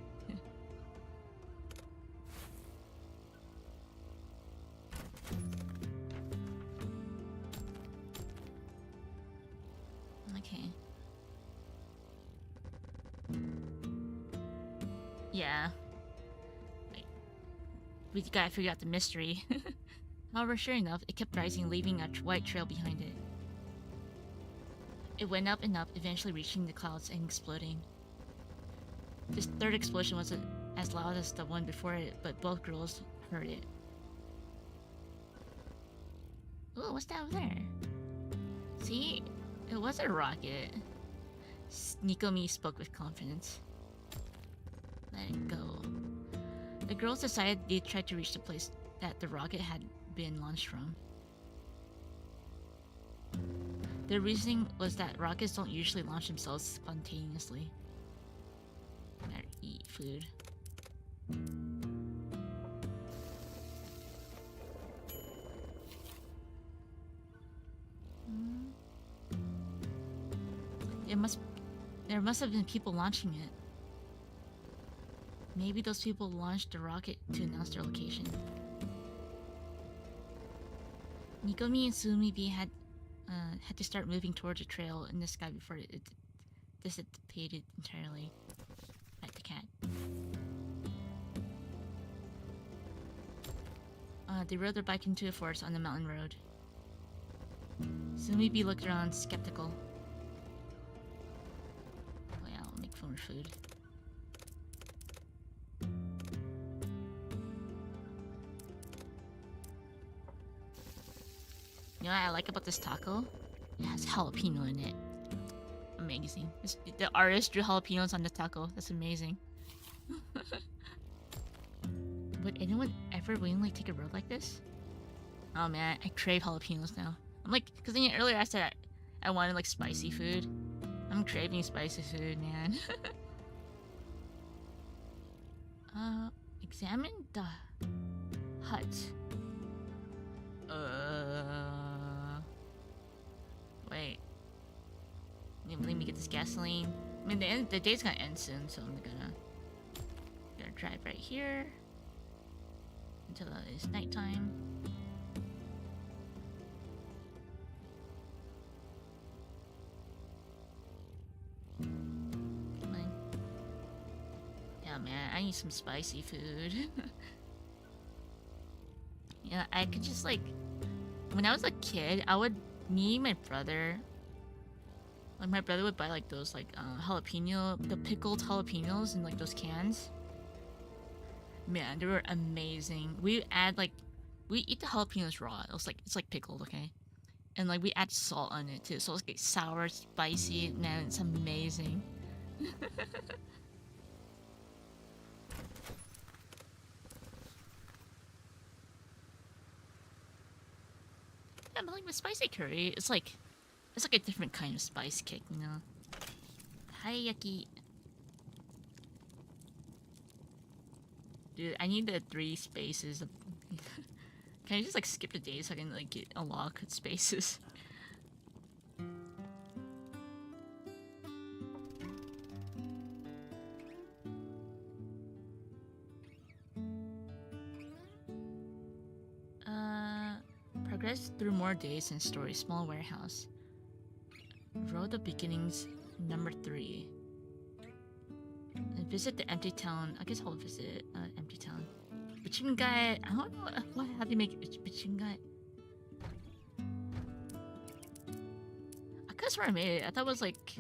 [SPEAKER 1] Okay. Yeah. Wait. We gotta figure out the mystery. However, sure enough, it kept rising, leaving a white trail behind it. It went up and up, eventually reaching the clouds and exploding. This third explosion wasn't as loud as the one before it, but both girls heard it. Ooh, what's that over there? See? It was a rocket. Nikomi spoke with confidence. Let it go. The girls decided they'd try to reach the place that the rocket had been launched from. Their reasoning was that rockets don't usually launch themselves spontaneously. Better eat food. There must have been people launching it. Maybe those people launched the rocket to announce their location. Nikomi and Sumibi had to start moving towards a trail in the sky before it dissipated entirely. At the cat. They rode their bike into a forest on the mountain road. Sumibi looked around, skeptical. Oh yeah, I'll make more food. You know what I like about this taco? It has jalapeno in it. Amazing. The artist drew jalapenos on the taco. That's amazing. Would anyone ever willingly take a road like this? Oh man, I crave jalapenos now. I'm like, because earlier I said I wanted like spicy food. I'm craving spicy food, man. Examine the hut. Wait. Let me get this gasoline. I mean, the day's gonna end soon, so I'm gonna drive right here until it's nighttime. Come on. Yeah, man, I need some spicy food. Yeah, I could just like, when I was a kid, me and my brother, like my brother would buy like those like the pickled jalapenos in like those cans. Man, they were amazing. We eat the jalapenos raw. It's like pickled, okay? And like we add salt on it too, so it's like sour, spicy. Man, it's amazing. Yeah, but like with spicy curry, it's like a different kind of spice kick, you know? Hayaki. Dude, I need the 3 spaces. Can I just like skip the day so I can like get unlock spaces? Progress through more days and stories. Small warehouse. Road of Beginnings, number 3. And visit the empty town. I guess I'll visit empty town. Bichingai. I don't know how do you make it Bichingai. I guess where I made it. I thought it was like.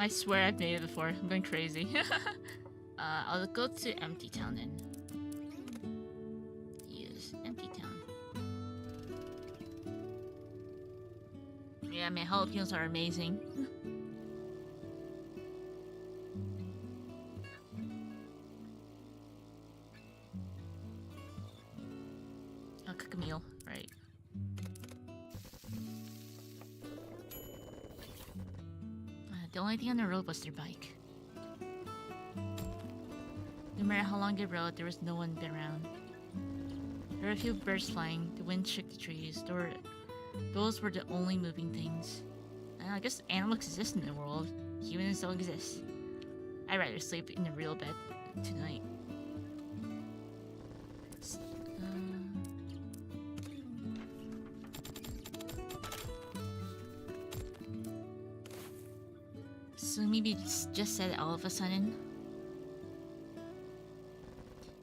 [SPEAKER 1] I swear I've made it before. I'm going crazy. I'll go to Empty Town then. Use Empty Town. Yeah, man, jalapenos are amazing. I'll cook a meal, right? The only thing on the road was their bike. No matter how long they rode, there was no one around. There were a few birds flying, the wind shook the trees. Those were the only moving things. I guess animals exist in the world. Humans don't exist. I'd rather sleep in a real bed tonight. So maybe just said all of a sudden.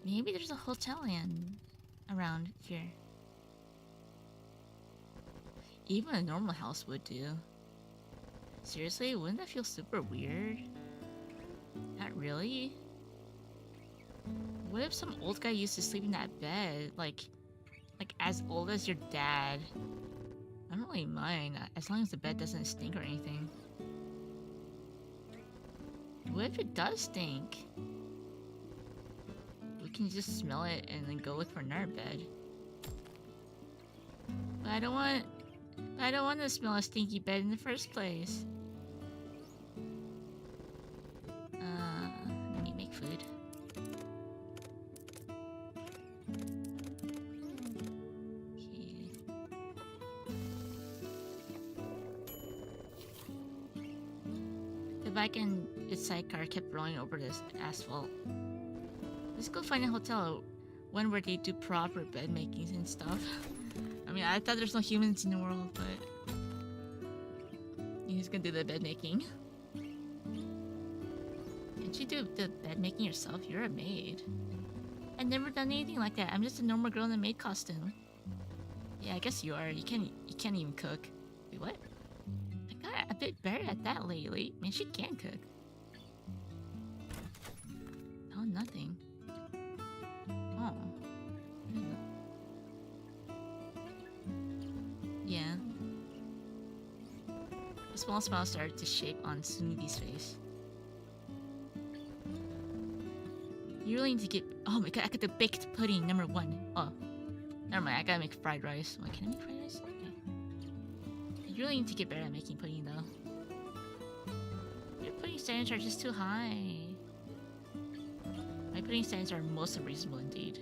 [SPEAKER 1] Maybe there's a hotel around here. Even a normal house would do. Seriously, wouldn't that feel super weird? Not really. What if some old guy used to sleep in that bed, like as old as your dad? I don't really mind, as long as the bed doesn't stink or anything. What if it does stink? We can just smell it and then go look for another bed. But I don't want to smell a stinky bed in the first place. Let me make food. Okay. The bike and its sidecar kept rolling over this asphalt. Let's go find a hotel, one where they do proper bed makings and stuff. I mean, I thought there's no humans in the world, but he's gonna do the bed making. Can't you do the bed making yourself? You're a maid. I've never done anything like that. I'm just a normal girl in a maid costume. Yeah, I guess you are. You can't even cook. Wait, what? I got a bit better at that lately. Man, she can cook. Oh, nothing. Oh. Yeah. A small smile started to shape on Sumidi's face. You really need to get. Oh my god, I got the baked pudding, number 1. Oh. Never mind, I gotta make fried rice. Wait, can I make fried rice? Okay. You really need to get better at making pudding, though. Your pudding standards are just too high. My pudding standards are most unreasonable indeed.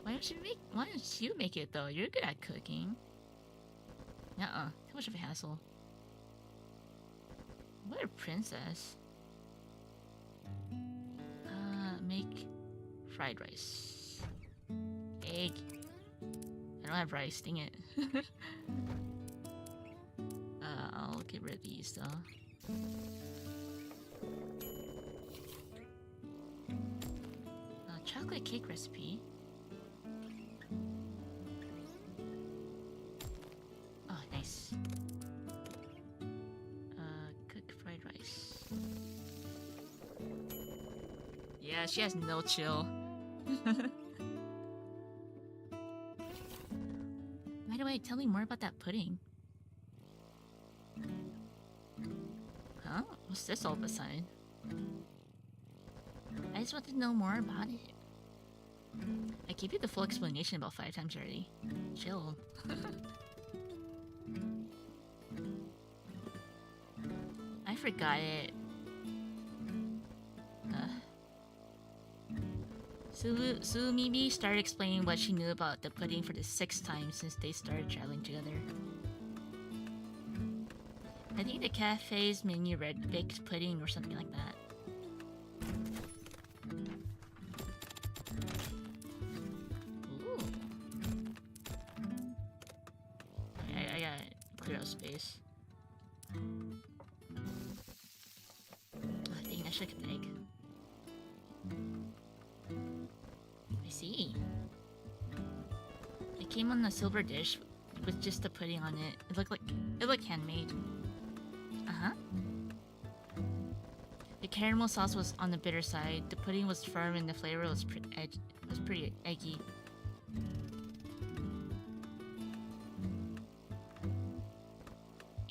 [SPEAKER 1] Why don't you make it, though? You're good at cooking. Nuh-uh. Too much of a hassle. What a princess. Make fried rice. Egg. I don't have rice, dang it. I'll get rid of these though. Chocolate cake recipe. Oh, nice. Cook fried rice. Yeah, she has no chill. By the way, tell me more about that pudding. Huh? What's this all of a sudden? I just want to know more about it. I gave you the full explanation about 5 times already. Chill. I forgot it. Sumimi started explaining what she knew about the pudding for the 6th time since they started traveling together. I think the cafe's menu read baked pudding or something like that. Ooh. I gotta clear out space. I think I should get the egg. I see. It came on a silver dish with just the pudding on it. It looked handmade. Uh-huh. The caramel sauce was on the bitter side. The pudding was firm and the flavor was pretty eggy.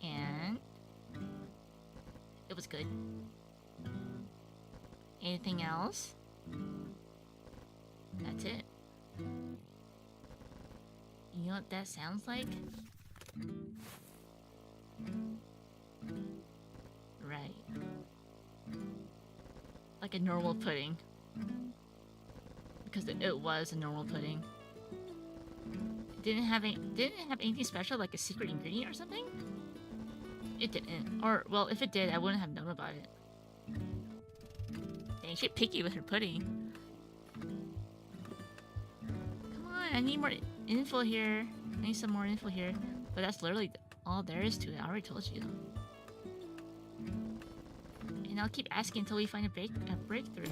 [SPEAKER 1] And it was good. Anything else? That's it. You know what that sounds like? Right. Like a normal pudding. Because it was a normal pudding. It didn't have anything special, like a secret ingredient or something? It didn't. Or, well, if it did, I wouldn't have known about it. Dang, she's picky with her pudding. I need more info here. I need some more info here. But that's literally all there is to it. I already told you. And I'll keep asking until we find a breakthrough.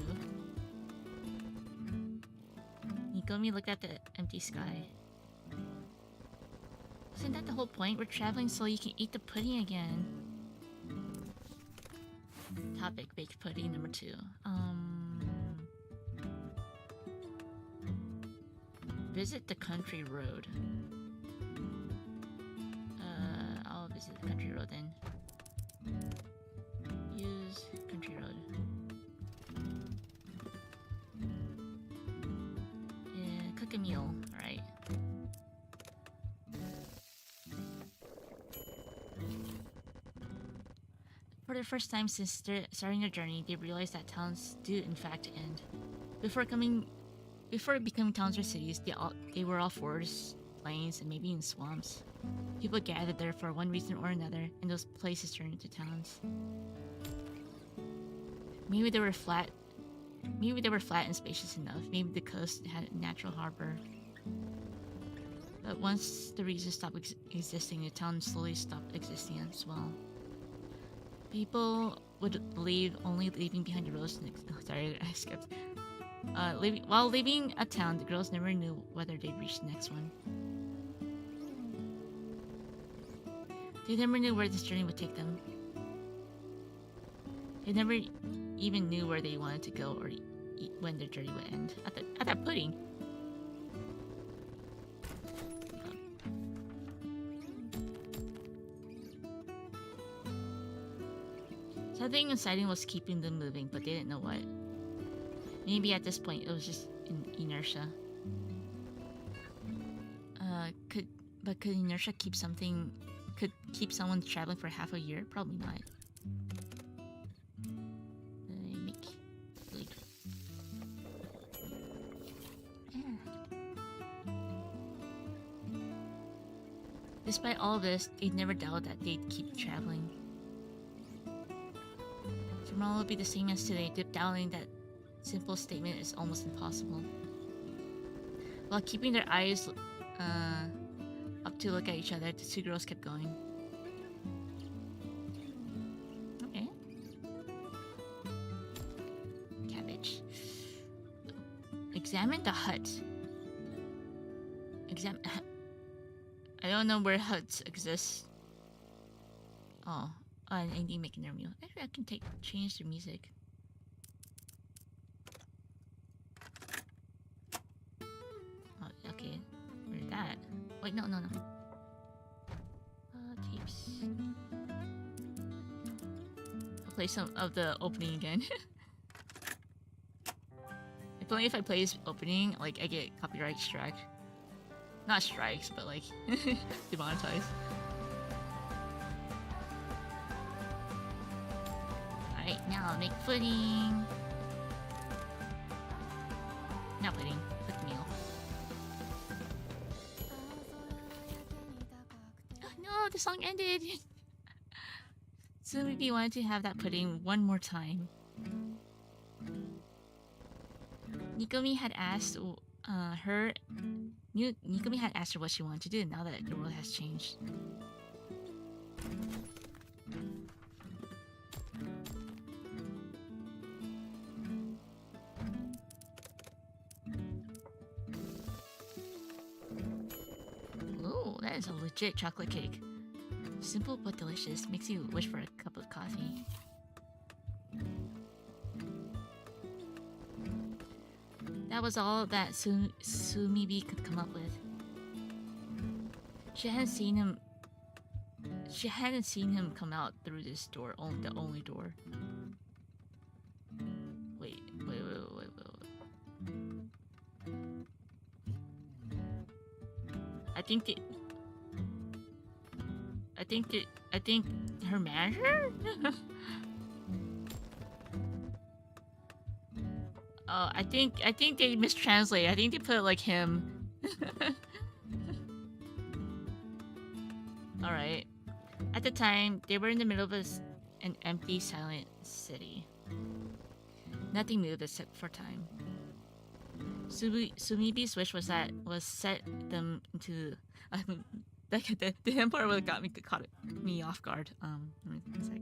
[SPEAKER 1] Nikomi looked at the empty sky. Isn't that the whole point? We're traveling so you can eat the pudding again. Topic, baked pudding number 2. Visit the country road. I'll visit the country road then. Use country road. Yeah, cook a meal. Alright. For the first time since starting their journey, they realized that towns do in fact end. Before becoming towns or cities, they were all forests, plains, and maybe even swamps. People gathered there for one reason or another, and those places turned into towns. Maybe they were flat and spacious enough. Maybe the coast had a natural harbor. But once the reason stopped existing, the town slowly stopped existing as well. People would leave, only leaving behind the roads. Sorry, I skipped. While leaving a town, the girls never knew whether they'd reach the next one. They never knew where this journey would take them. They never even knew where they wanted to go or when their journey would end. At that pudding. Something exciting was keeping them moving, but they didn't know what. Maybe at this point it was just inertia. Could inertia keep something? Could keep someone traveling for half a year? Probably not. Despite all this, they'd never doubted that they'd keep traveling. Tomorrow will be the same as today, doubting that simple statement is almost impossible. While keeping their eyes up to look at each other, the two girls kept going. Okay. Cabbage. Examine the hut. I don't know where huts exist. Oh, and Andy making their meal. Maybe I can change the music. Oh, okay. Where's that? Wait, no. Tapes. I'll play some of the opening again. If only if I play this opening, like I get copyright strike. Not strikes, but like demonetized. Alright, now I'll make pudding. Not pudding, cook meal. Oh no, the song ended! So maybe wanted to have that pudding one more time. Nikomi had asked Nikomi had asked her what she wanted to do now that the world has changed. Ooh, that is a legit chocolate cake. Simple but delicious. Makes you wish for a cup of coffee. That was all that Sumibi could come up with. She hadn't seen him come out through this door, the only door. Wait. I think her manager? Oh, I think they mistranslate. I think they put like him. Alright. At the time, they were in the middle of an empty, silent city. Nothing moved except for time. Sumibi's wish was set them into the him part really caught me off guard. One sec.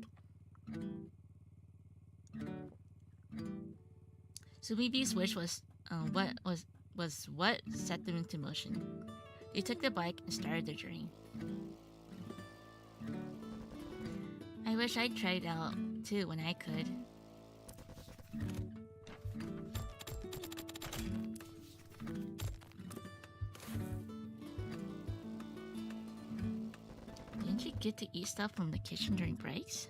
[SPEAKER 1] Sumibi's wish was what set them into motion. They took the bike and started their journey. I wish I'd tried out too when I could. Didn't you get to eat stuff from the kitchen during breaks?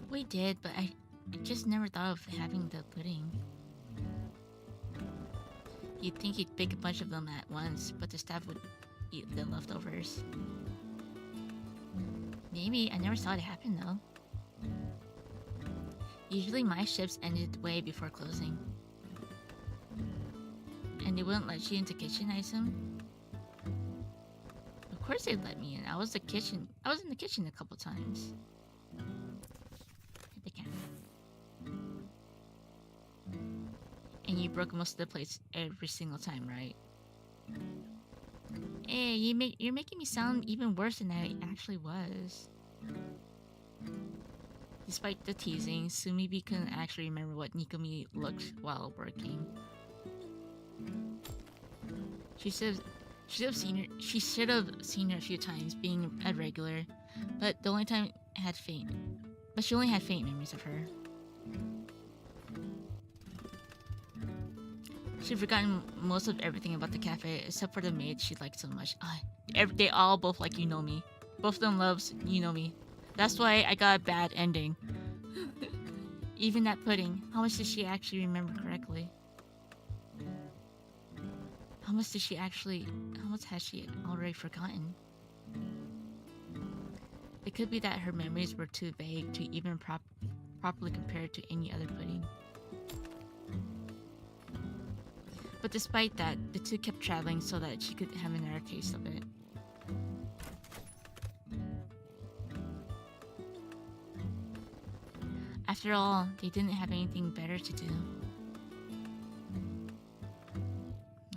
[SPEAKER 1] We did, but I just never thought of having the pudding. You'd think you'd pick a bunch of them at once, but the staff would eat the leftovers. Maybe, I never saw it happen though. Usually my shifts ended way before closing. And they wouldn't let you into kitchen, I assume? Of course they'd let me in. I was in the kitchen a couple times. Hit the camera. broke most of the plates every single time, right? Hey, you're making me sound even worse than I actually was. Despite the teasing, Sumibi couldn't actually remember what Nikomi looked while working. She should have seen her a few times, being a regular, but the only time had faint. But she only had faint memories of her. She'd forgotten most of everything about the cafe, except for the maid she liked so much. They all both like Yunomi. Both of them loves Yunomi. That's why I got a bad ending. Even that pudding, how much did she actually remember correctly? How much has she already forgotten? It could be that her memories were too vague to even properly compare it to any other pudding. But despite that, the two kept traveling so that she could have another taste of it. After all, they didn't have anything better to do.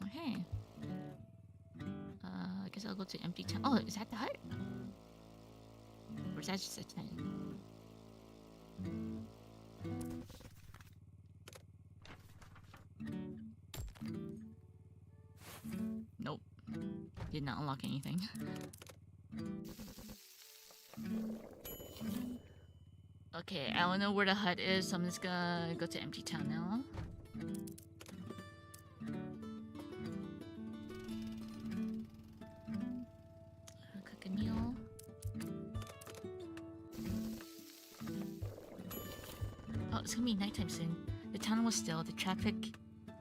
[SPEAKER 1] Okay. I guess I'll go to Empty Town. Oh, is that the hut? Or is that just a tent? Nope. Did not unlock anything. Okay, I don't know where the hut is, so I'm just gonna go to Empty Town now. Cook a meal. Oh, it's gonna be nighttime soon. The town was still. The traffic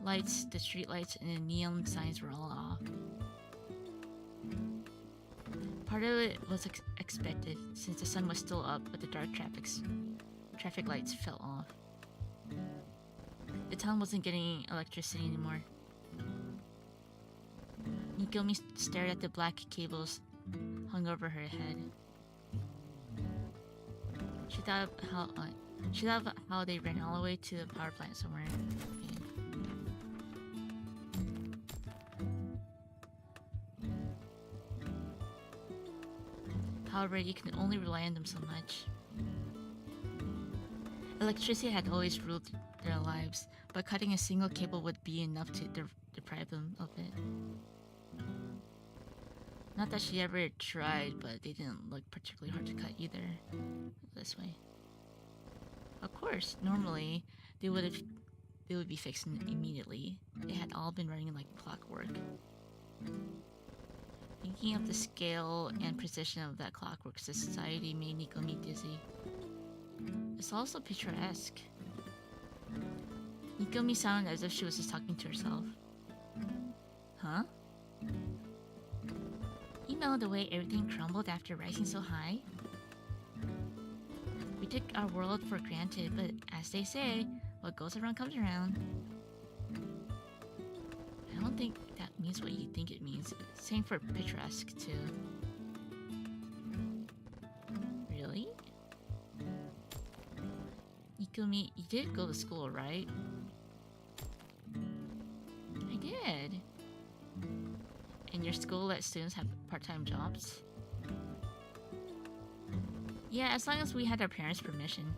[SPEAKER 1] lights, the street lights, and the neon signs were all off. Part of it was expected, since the sun was still up, but the dark traffic lights fell off. The town wasn't getting electricity anymore. Nikomi stared at the black cables hung over her head. She thought of how they ran all the way to the power plant somewhere. Okay. However, you can only rely on them so much. Electricity had always ruled their lives, but cutting a single cable would be enough to deprive them of it. Not that she ever tried, but they didn't look particularly hard to cut either. This way. Of course, normally they would be fixed immediately. They had all been running like clockwork. Thinking of the scale and precision of that clockwork society made Nikomi dizzy. It's also picturesque. Nikomi sounded as if she was just talking to herself. Huh? You know the way everything crumbled after rising so high? We took our world for granted, but as they say, what goes around comes around. I don't think that means what you think it means. Same for picturesque, too. Really? Nikomi, you did go to school, right? I did. In your school let students have part-time jobs? Yeah, as long as we had our parents' permission.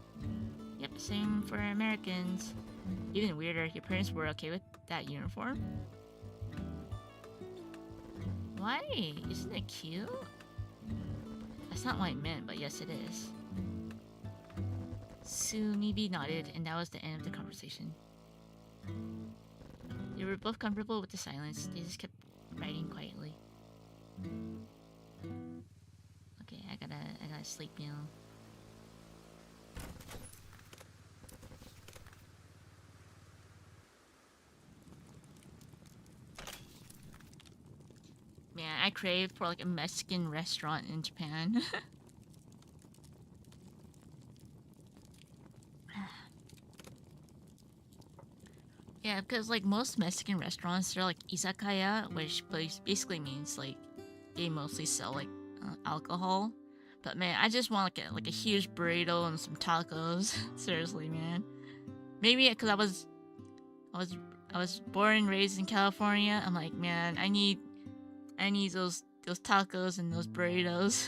[SPEAKER 1] Yep, same for Americans. Even weirder, your parents were okay with that uniform? Why? Isn't it cute? That's not what I meant, but yes it is. Sumibi nodded, and that was the end of the conversation. They were both comfortable with the silence. They just kept writing quietly. Okay, I gotta sleep now. Man, I crave for like a Mexican restaurant in Japan. Yeah, because like most Mexican restaurants, they're like izakaya, which basically means like they mostly sell like alcohol. But man, I just want like a huge burrito and some tacos. Seriously, man. Maybe because I was I was born and raised in California. I'm like, man, I need those tacos and those burritos.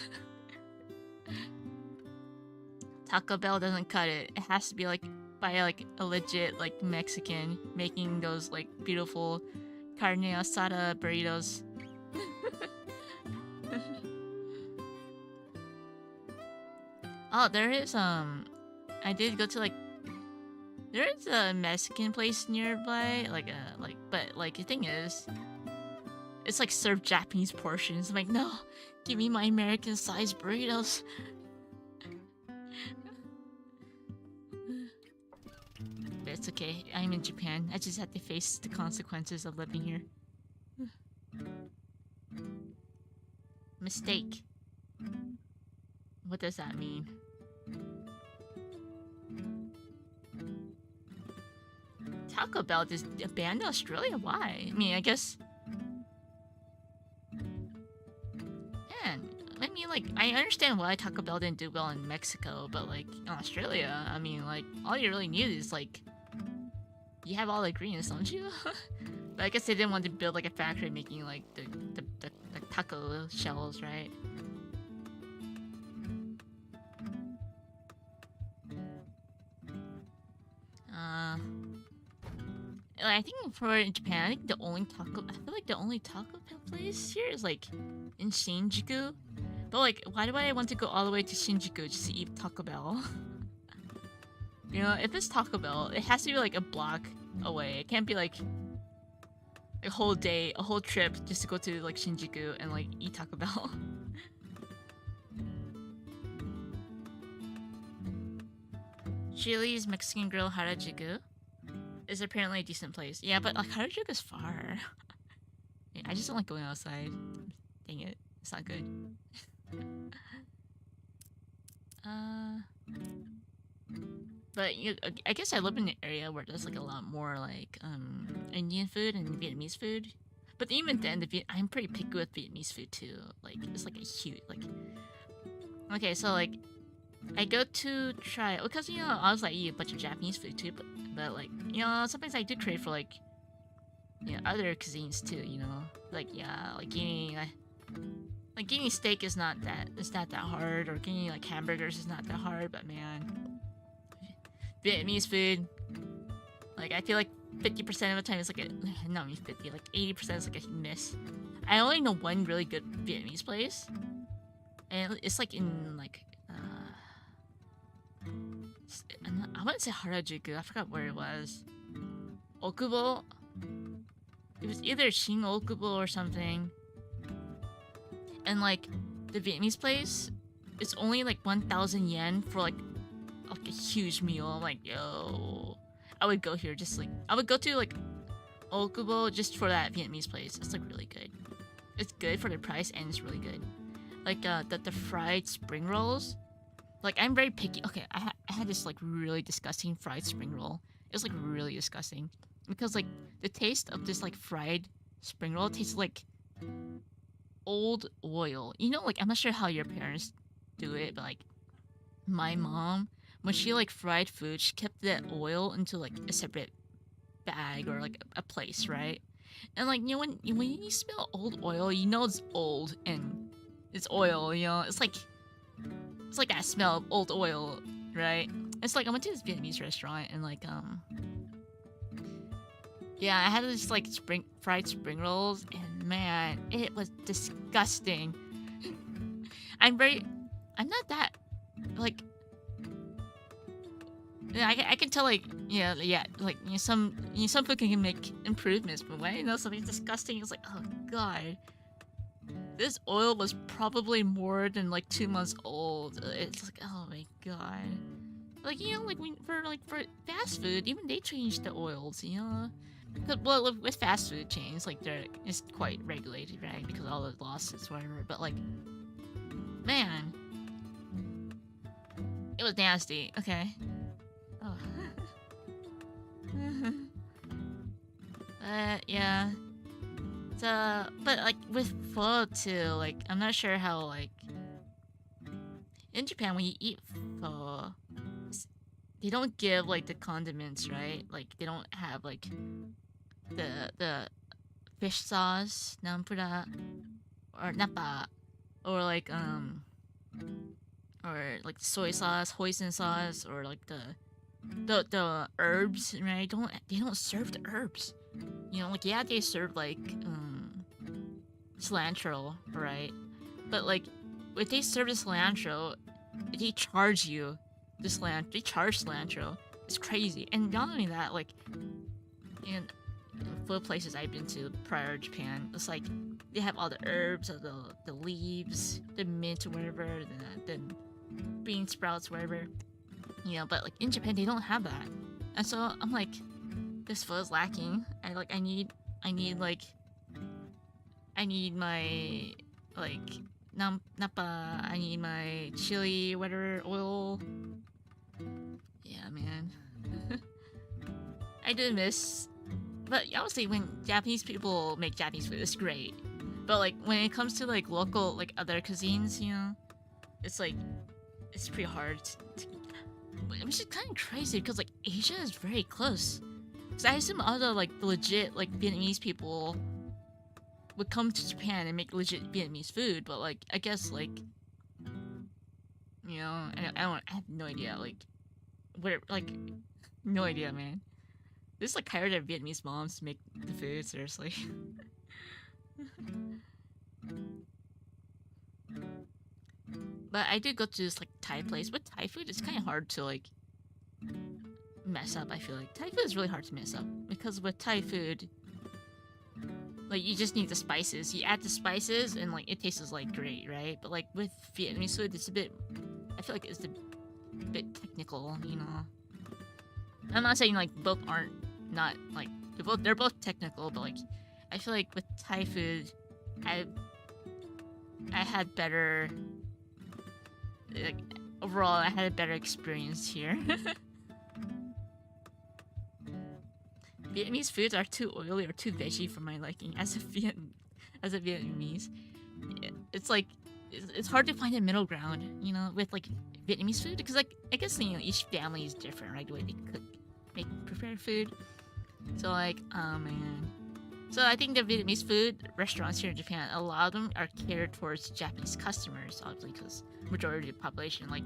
[SPEAKER 1] Taco Bell doesn't cut it. It has to be like by like a legit like Mexican making those like beautiful carne asada burritos. Oh, there is I did go to like there is a Mexican place nearby, but like the thing is, it's like served Japanese portions. I'm like, no, give me my American sized burritos. But it's okay. I'm in Japan. I just have to face the consequences of living here. Mistake. What does that mean? Taco Bell is banned in Australia? Why? I mean, I guess... Man, I mean, like, I understand why Taco Bell didn't do well in Mexico, but, like, in Australia, I mean, like, all you really need is, like... You have all the ingredients, don't you? But I guess they didn't want to build, like, a factory making, like, the taco shells, right? I think for Japan, I think the only taco... I feel like the only taco place here is, like, in Shinjuku. But, like, why do I want to go all the way to Shinjuku just to eat Taco Bell? You know, if it's Taco Bell, it has to be, like, a block away. It can't be, like, a whole day, a whole trip just to go to, like, Shinjuku and, like, eat Taco Bell. Chili's Mexican Grill Harajuku is apparently a decent place. Yeah, but like Harajuku is far. I just don't like going outside. Dang it, it's not good. But I guess I live in an area where there's like a lot more like Indian food and Vietnamese food. But even then, I'm pretty picky with Vietnamese food too. Like it's like a huge like. Okay, so like I go to try because you know I was like eat a bunch of Japanese food too, but like you know sometimes I do crave for like you know other cuisines too. You know like yeah like getting steak is not that hard, or getting like hamburgers is not that hard. But man, Vietnamese food, like I feel like 50% of the time it's like a not me 50 like 80% is like a miss. I only know one really good Vietnamese place, and it's like in like. I wouldn't say Harajuku. I forgot where it was. Okubo. It was either Shin Okubo or something. And like the Vietnamese place, it's only like 1,000 yen for like a huge meal. I'm like, yo, I would go here just like I would go to like Okubo just for that Vietnamese place. It's like really good. It's good for the price and it's really good. Like the fried spring rolls. Like, I'm very picky. Okay, I had this, like, really disgusting fried spring roll. It was, like, really disgusting. Because, like, the taste of this, like, fried spring roll tastes like old oil. You know, like, I'm not sure how your parents do it, but, like, my mom, when she, like, fried food, she kept that oil into, like, a separate bag or, like, a place, right? And, like, you know, when you smell old oil, you know it's old and it's oil, you know? It's like that smell of old oil, right? It's like I went to this Vietnamese restaurant and like yeah, I had this like fried spring rolls and man, it was disgusting. I'm not that like I can tell like yeah like you know, some food can make improvements, but when you know something's disgusting, it's like oh god. This oil was probably more than like 2 months old. It's like, oh my god. Like, you know, like for fast food, even they change the oils, you know? Well, with fast food chains, like it's quite regulated, right? Because of all the lawsuits, whatever. But like, man, it was nasty. Okay. Oh. Yeah. But like with pho too, like I'm not sure how like in Japan when you eat pho, they don't give like the condiments, right? Like they don't have like the fish sauce, nampura, or napa, or or like soy sauce, hoisin sauce, or like the herbs, right? They don't serve the herbs. You know, like yeah, they serve like cilantro, right? But like if they serve the cilantro, they charge you the cilantro. They charge cilantro. It's crazy. And not only that, like in food places I've been to prior to Japan, it's like they have all the herbs, or the leaves, the mint or whatever, the bean sprouts, whatever. You know, but like in Japan they don't have that. And so I'm like, this food is lacking. I need like I need my like napa. I need my chili, whatever oil. Yeah, man. I do miss, but obviously when Japanese people make Japanese food, it's great. But like when it comes to like local like other cuisines, you know, it's like it's pretty hard which is kind of crazy because like Asia is very close. Cause I assume other like legit like Vietnamese people would come to Japan and make legit Vietnamese food, but like I guess like you know I have no idea like where like no idea, man. This like hired their Vietnamese moms to make the food, seriously. But I did go to this like Thai place. With Thai food, it's kind of hard to like mess up. I feel like Thai food is really hard to mess up because with Thai food, like you just need the spices. You add the spices and like it tastes like great, right? But like with Vietnamese food, it's a bit. I feel like it's a bit technical, you know. I'm not saying like both aren't not like they're both technical, but like I feel like with Thai food, I had better like overall I had a better experience here. Vietnamese foods are too oily or too veggie for my liking as a Vietnamese. It's like it's hard to find a middle ground, you know, with like Vietnamese food because like I guess you know each family is different, right? The way they prepare food. So like, oh man. So I think the Vietnamese food restaurants here in Japan, a lot of them are catered towards Japanese customers, obviously, because majority of the population like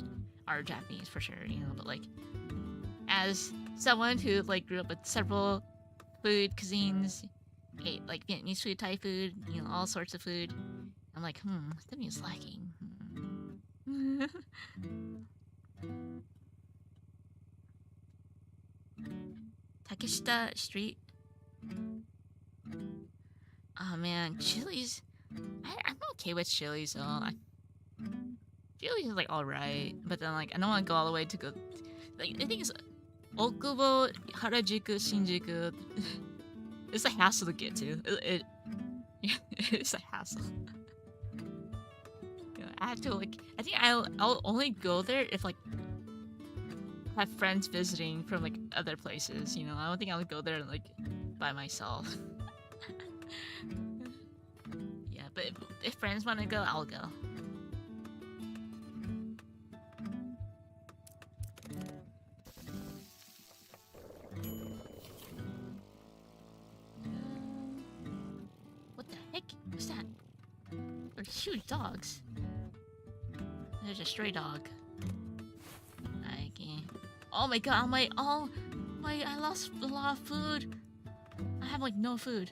[SPEAKER 1] are Japanese for sure, you know. But like, as someone who like grew up with several food cuisines, ate like Vietnamese food, Thai food, you know, all sorts of food, I'm like, something is lacking. Takeshita Street. Oh man, Chili's. I'm okay with Chili's though. Chili's is like alright, but then like I don't want to go all the way to go. Like I think it's Okubo, Harajuku, Shinjuku. It's a hassle to get to. It's a hassle. You know, I have to like. I think I'll only go there if like have friends visiting from like other places. You know, I don't think I would go there like by myself. Yeah, but if friends want to go, I'll go. What the heck? What's that? They're huge dogs. There's a stray dog. Okay. Oh my god! I lost a lot of food. I have like no food.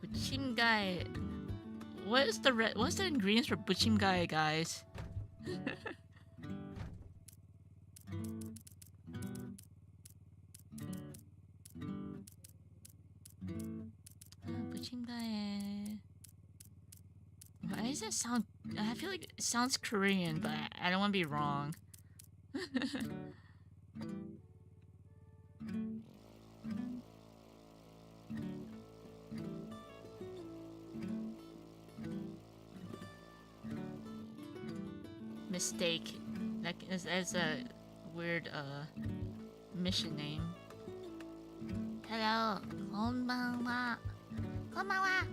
[SPEAKER 1] Buchimgai. What's the ingredients for buchimgai, guys? Buchimgai. Why does that sound? I feel like it sounds Korean, but I don't want to be wrong. Mistake. That is a weird mission name. Hello, konbanwa. Konbanwa.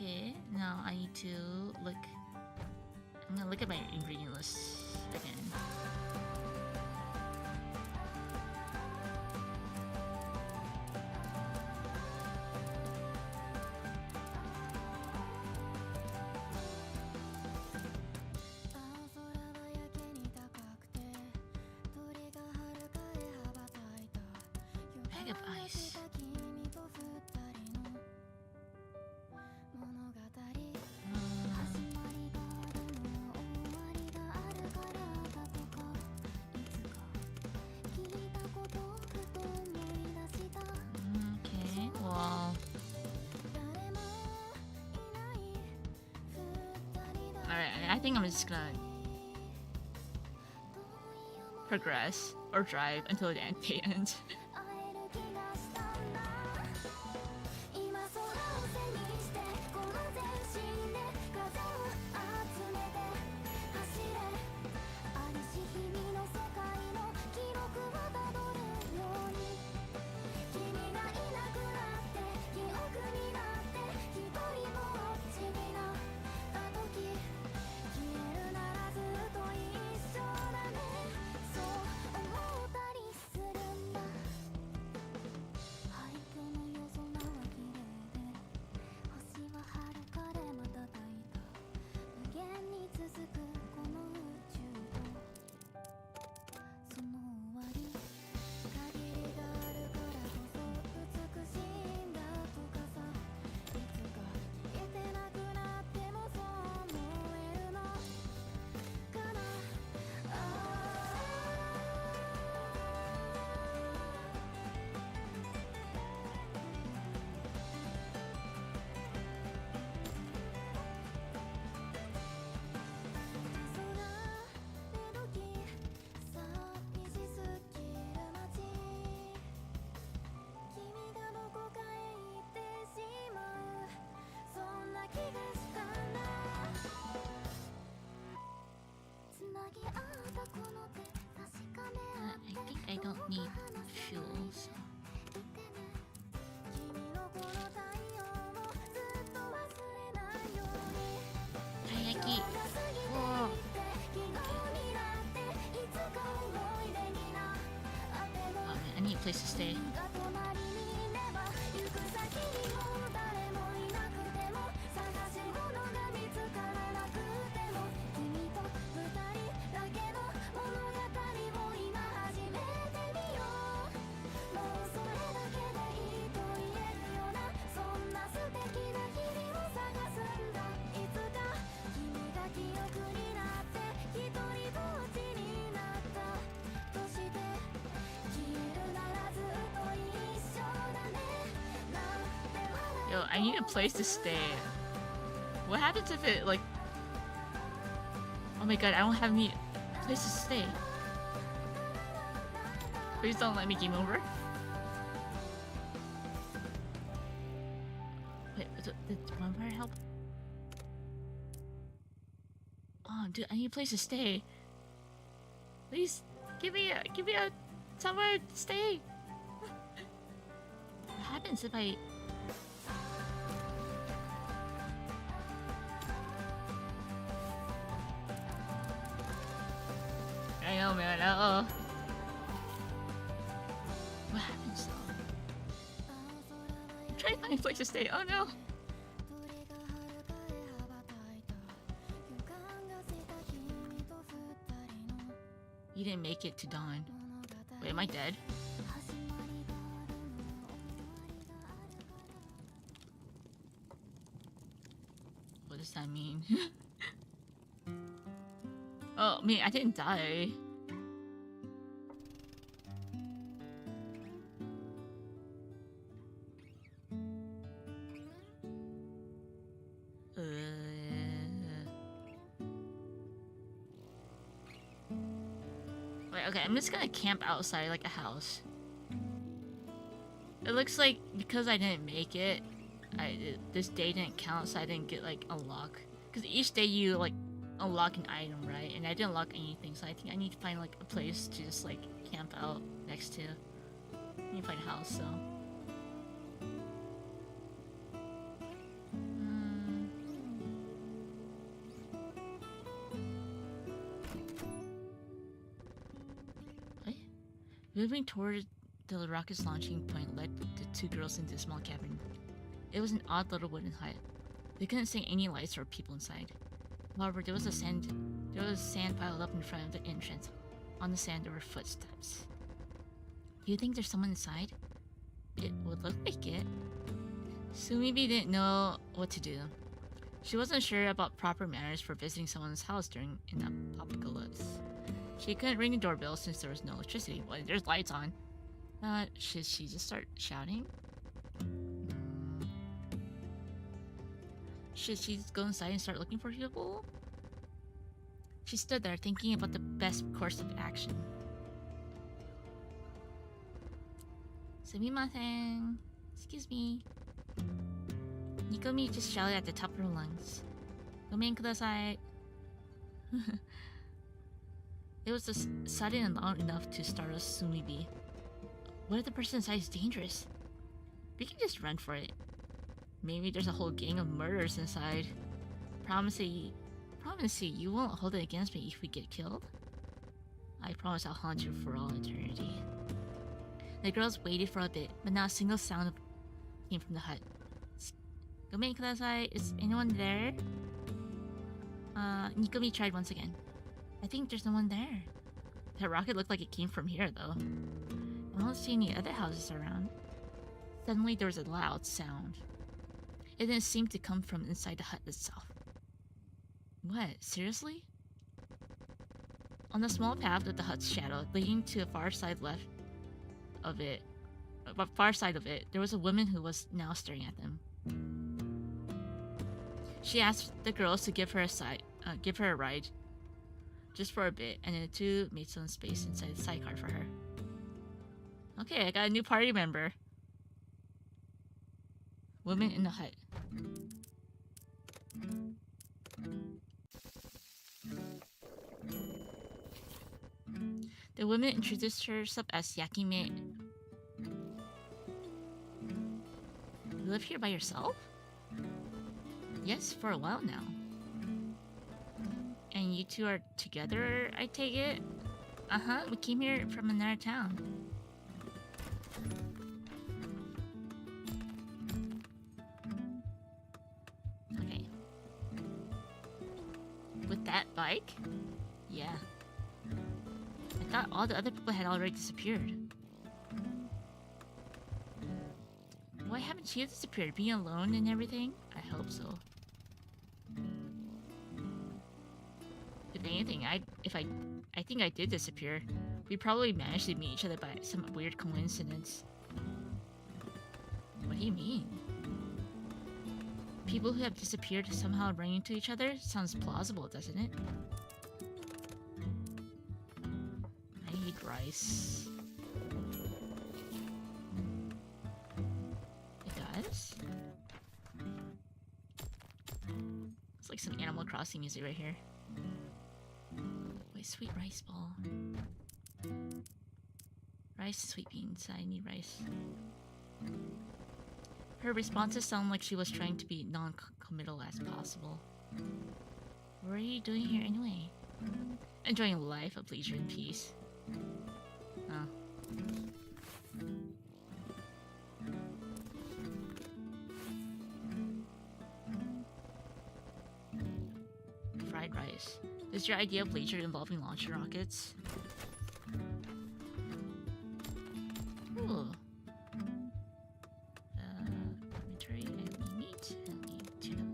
[SPEAKER 1] Okay, now I need to look. I'm gonna look at my ingredient list again. Bag of ice. Okay, well. Alright, I think I'm just gonna progress or drive until the day ends. I think I don't need fuel, so. Kayaki. Whoa. Oh man, I need a place to stay. Yo, I need a place to stay. What happens if it, like... Oh my god, I don't have any place to stay. Please don't let me game over. Wait, did vampire help? Oh, dude, I need a place to stay. Please, give me a somewhere to stay. What happens if I... I know, man. Uh-oh. What happens though? I'm trying to find a place to stay. Oh no. You didn't make it to dawn. Wait, am I dead? What does that mean? Oh, I mean, I didn't die. Wait, okay, I'm just gonna camp outside like a house. It looks like because I didn't make it, this day didn't count, so I didn't get like a lock. Because each day you like unlock an item, right? And I didn't unlock anything, so I think I need to find like a place to just like camp out next to. I need to find a house, so. Moving toward the rocket's launching point led the two girls into a small cabin. It was an odd little wooden hut. They couldn't see any lights or people inside. However, there was sand piled up in front of the entrance. On the sand, there were footsteps. Do you think there's someone inside? It would look like it. Sumibi didn't know what to do. She wasn't sure about proper manners for visiting someone's house during an apocalypse. She couldn't ring the doorbell since there was no electricity. Well, there's lights on. Should she just start shouting? Should she just go inside and start looking for people? She stood there thinking about the best course of action. Sumimasen. Excuse me. Nikomi just shouted at the top of her lungs. Gomen kudasai. It was just sudden and loud enough to startle Sumibi. What if the person inside is dangerous? We can just run for it. Maybe there's a whole gang of murderers inside. Promise you won't hold it against me if we get killed? I promise I'll haunt you for all eternity. The girls waited for a bit, but not a single sound came from the hut. Gomen kudasai, is anyone there? Nikomi tried once again. I think there's no one there. That rocket looked like it came from here, though. I don't see any other houses around. Suddenly, there was a loud sound. It didn't seem to come from inside the hut itself. What? Seriously? On the small path of the hut's shadow, leading to the far side of it, there was a woman who was now staring at them. She asked the girls to give her a ride, just for a bit, and the two made some space inside the sidecar for her. Okay, I got a new party member. Woman in the hut. The woman introduced herself as Yakime. You live here by yourself? Yes, for a while now. And you two are together, I take it? Uh-huh, we came here from another town. Okay. With that bike? Yeah. I thought all the other people had already disappeared. Why haven't you disappeared? Being alone and everything? I hope so. If anything, I think I did disappear. We probably managed to meet each other by some weird coincidence. What do you mean? People who have disappeared somehow run into each other? Sounds plausible, doesn't it? I need rice. It does? It's like some Animal Crossing music right here. Wait, sweet rice ball. Rice, sweet beans. I need rice. Her responses sound like she was trying to be non-committal as possible. What are you doing here anyway? Enjoying life of leisure and peace. Oh. Fried rice. Is your idea of leisure involving launching rockets? Ooh. Inventory, I need meat, I need tuna.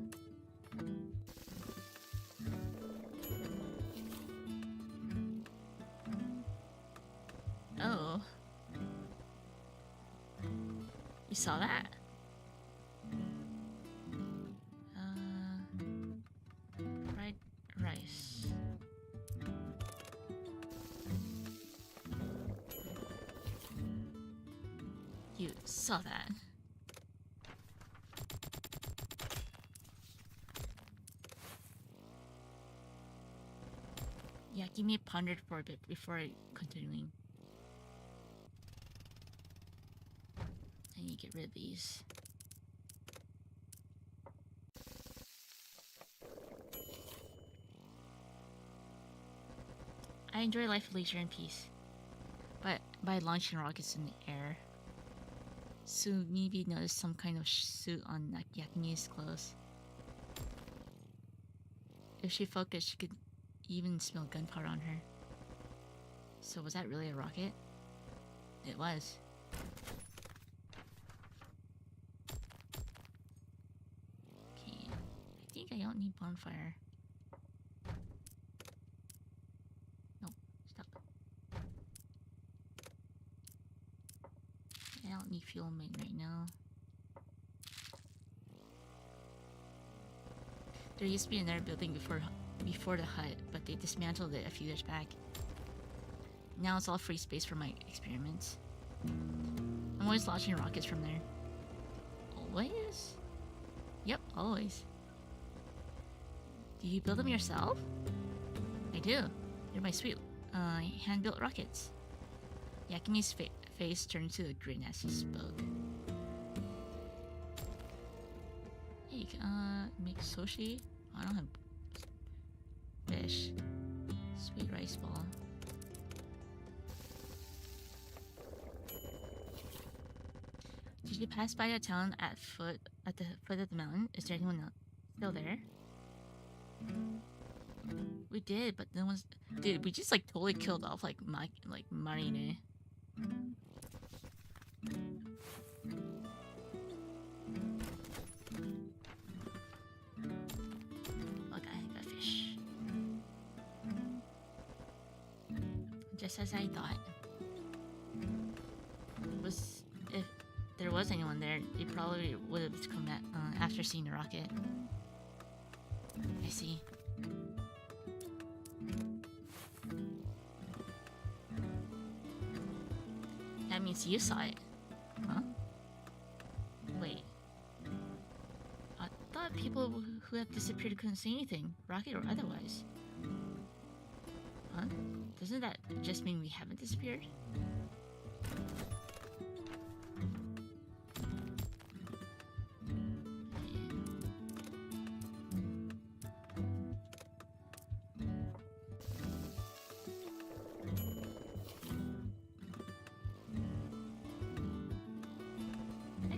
[SPEAKER 1] Oh. You saw that? Fried rice. You saw that. Yakime pondered for a bit before continuing. I need to get rid of these. I enjoy life, leisure, and peace. but by launching rockets in the air. Sunibi noticed some kind of suit on Yakini's clothes. If she focused, she could even smell gunpowder on her. So was that really a rocket? It was. Okay, I think I don't need bonfire. Nope, stop. I don't need fuel main right now. There used to be another building before the hut, but they dismantled it a few years back. Now it's all free space for my experiments. I'm always launching rockets from there. Always? Yep, always. Do you build them yourself? I do. They're my sweet, hand-built rockets. Yakimi's face turned to a grin as he spoke. Hey, make sushi? I don't have fish. Sweet rice ball. Did you pass by the town at the foot of the mountain? Is there anyone else still there? We did, but no one's. Dude, we just like totally killed off like Marine. Look, I got fish. Just as I thought. If there was anyone there, they probably would have come at, after seeing the rocket. I see. That means you saw it. Huh? Wait. I thought people who have disappeared couldn't see anything, rocket or otherwise. Huh? Doesn't that just mean we haven't disappeared?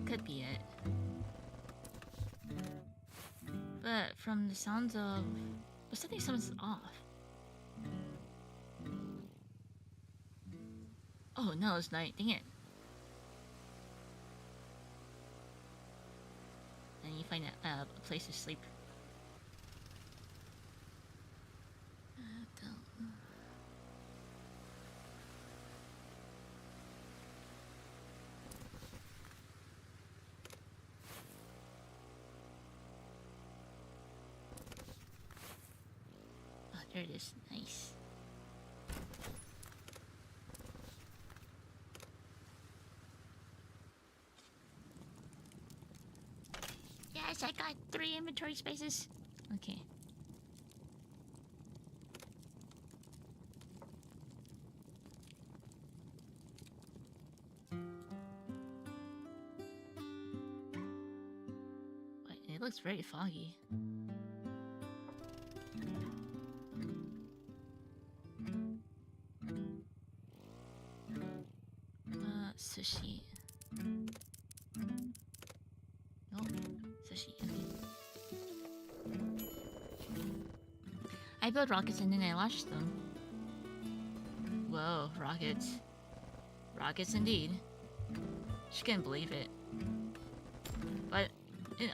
[SPEAKER 1] Could be it. But from the sounds of... But something's off. Oh no, it's night. Dang it. And you find a place to sleep. There it is. Nice. Yes, I got 3 inventory spaces. Okay. But it looks very foggy. Sushi. Nope. Sushi. Okay. I built rockets and then I launched them. Whoa, rockets. Rockets indeed. She couldn't believe it. But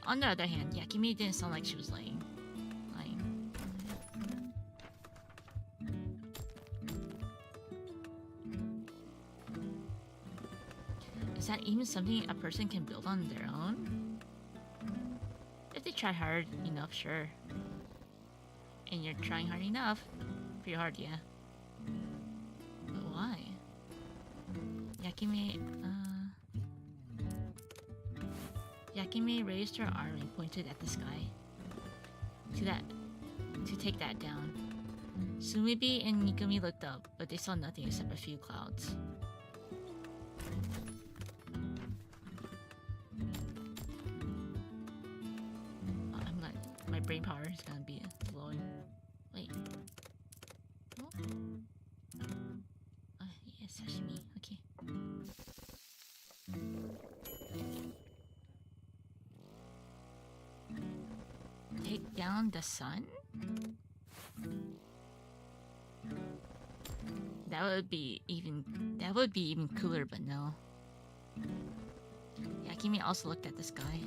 [SPEAKER 1] on the other hand, Yakimi didn't sound like she was lying. Is that even something a person can build on their own? If they try hard enough, sure. And you're trying hard enough. Pretty hard, yeah. But why? Yakime raised her arm and pointed at the sky. To take that down. Sumibi and Nikumi looked up, but they saw nothing except a few clouds. My brain power is gonna be blowing. Wait. Oh. sashimi. Okay. Take down the sun? That would be even cooler, but no. Yakimi also looked at the sky.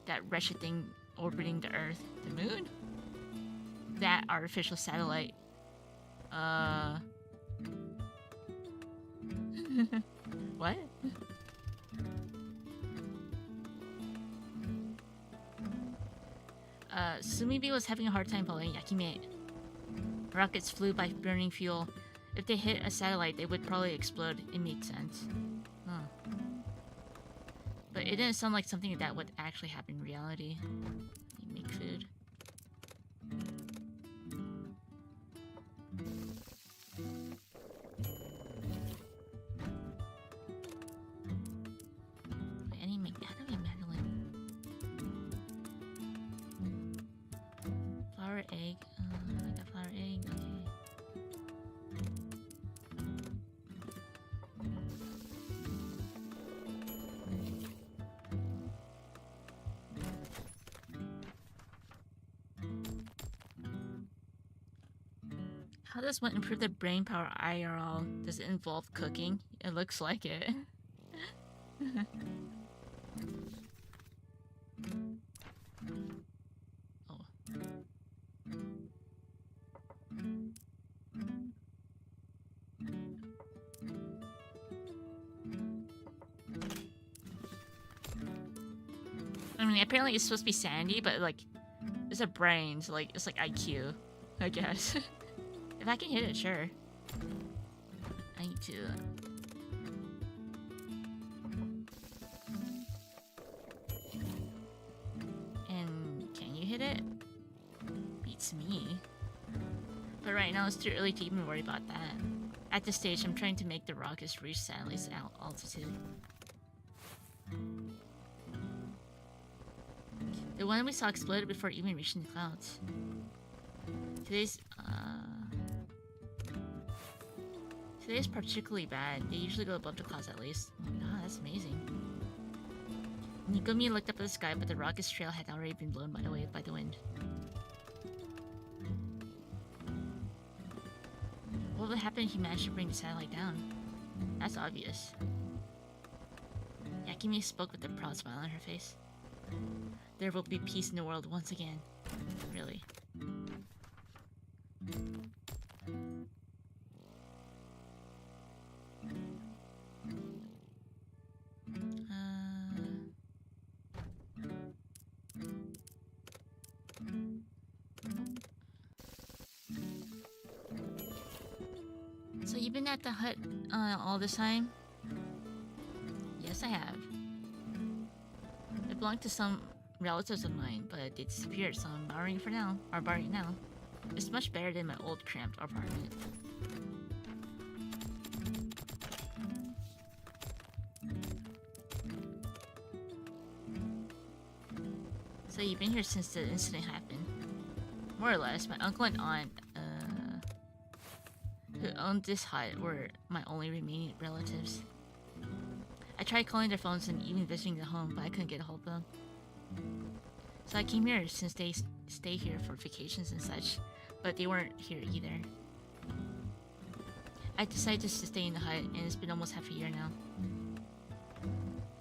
[SPEAKER 1] That wretched thing orbiting the Earth. The moon? That artificial satellite. What? Sumibi was having a hard time following Yakime. Rockets flew by burning fuel. If they hit a satellite, they would probably explode. It made sense. Huh. But it didn't sound like something that would actually happen in reality. You make food. How do we Madeline? Flour egg. I got flour egg. Okay. How does one improve the brain power IRL? Does it involve cooking? It looks like it. Oh. I mean, apparently it's supposed to be sandy, but like, it's a brain, so like, it's like IQ, I guess. If I can hit it, sure. I need to. And can you hit it? Beats me. But right now it's too early to even worry about that. At this stage, I'm trying to make the rockets reach satellite's altitude. The one we saw exploded before even reaching the clouds. Today's particularly bad. They usually go above the clouds at least. Oh my god, that's amazing. Nikomi looked up at the sky, but the rocket's trail had already been blown away by the wind. What would happen if he managed to bring the satellite down? That's obvious. Yakimi spoke with a proud smile on her face. There will be peace in the world once again. Really. So you've been at the hut all this time? Yes, I have. It belonged to some relatives of mine, but they disappeared, so I'm borrowing it now. It's much better than my old cramped apartment. So you've been here since the incident happened? More or less. My uncle and aunt, who owned this hut, were my only remaining relatives. I tried calling their phones and even visiting the home, but I couldn't get a hold of them. So I came here since they stay here for vacations and such, but they weren't here either. I decided just to stay in the hut, and it's been almost half a year now.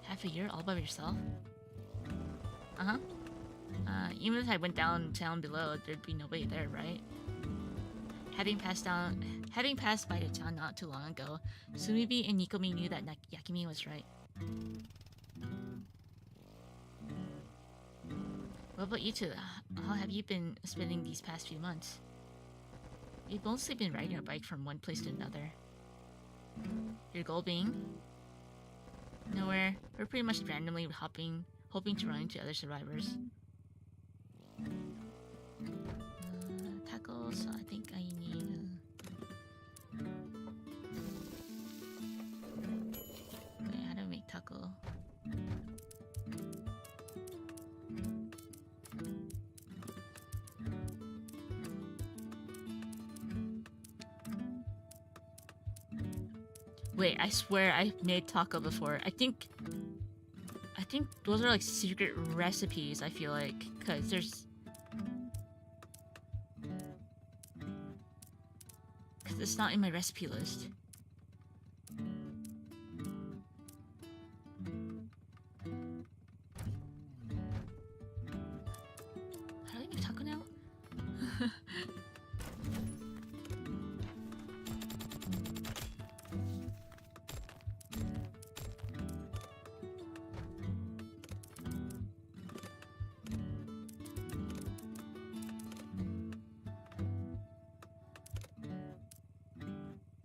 [SPEAKER 1] Half a year all by yourself? Uh-huh. Even if I went downtown below, there'd be nobody there, right? Having passed by the town not too long ago, Sumibi and Nikomi knew that Yakimi was right. What about you two? How have you been spending these past few months? We've mostly been riding our bike from one place to another. Your goal being? Nowhere. We're pretty much randomly hoping to run into other survivors. Tacos, I think I need... Wait, how do I make taco? Wait, I swear I've made taco before. I think those are like secret recipes, I feel like. Cause there's... Cause it's not in my recipe list. How do I make taco now?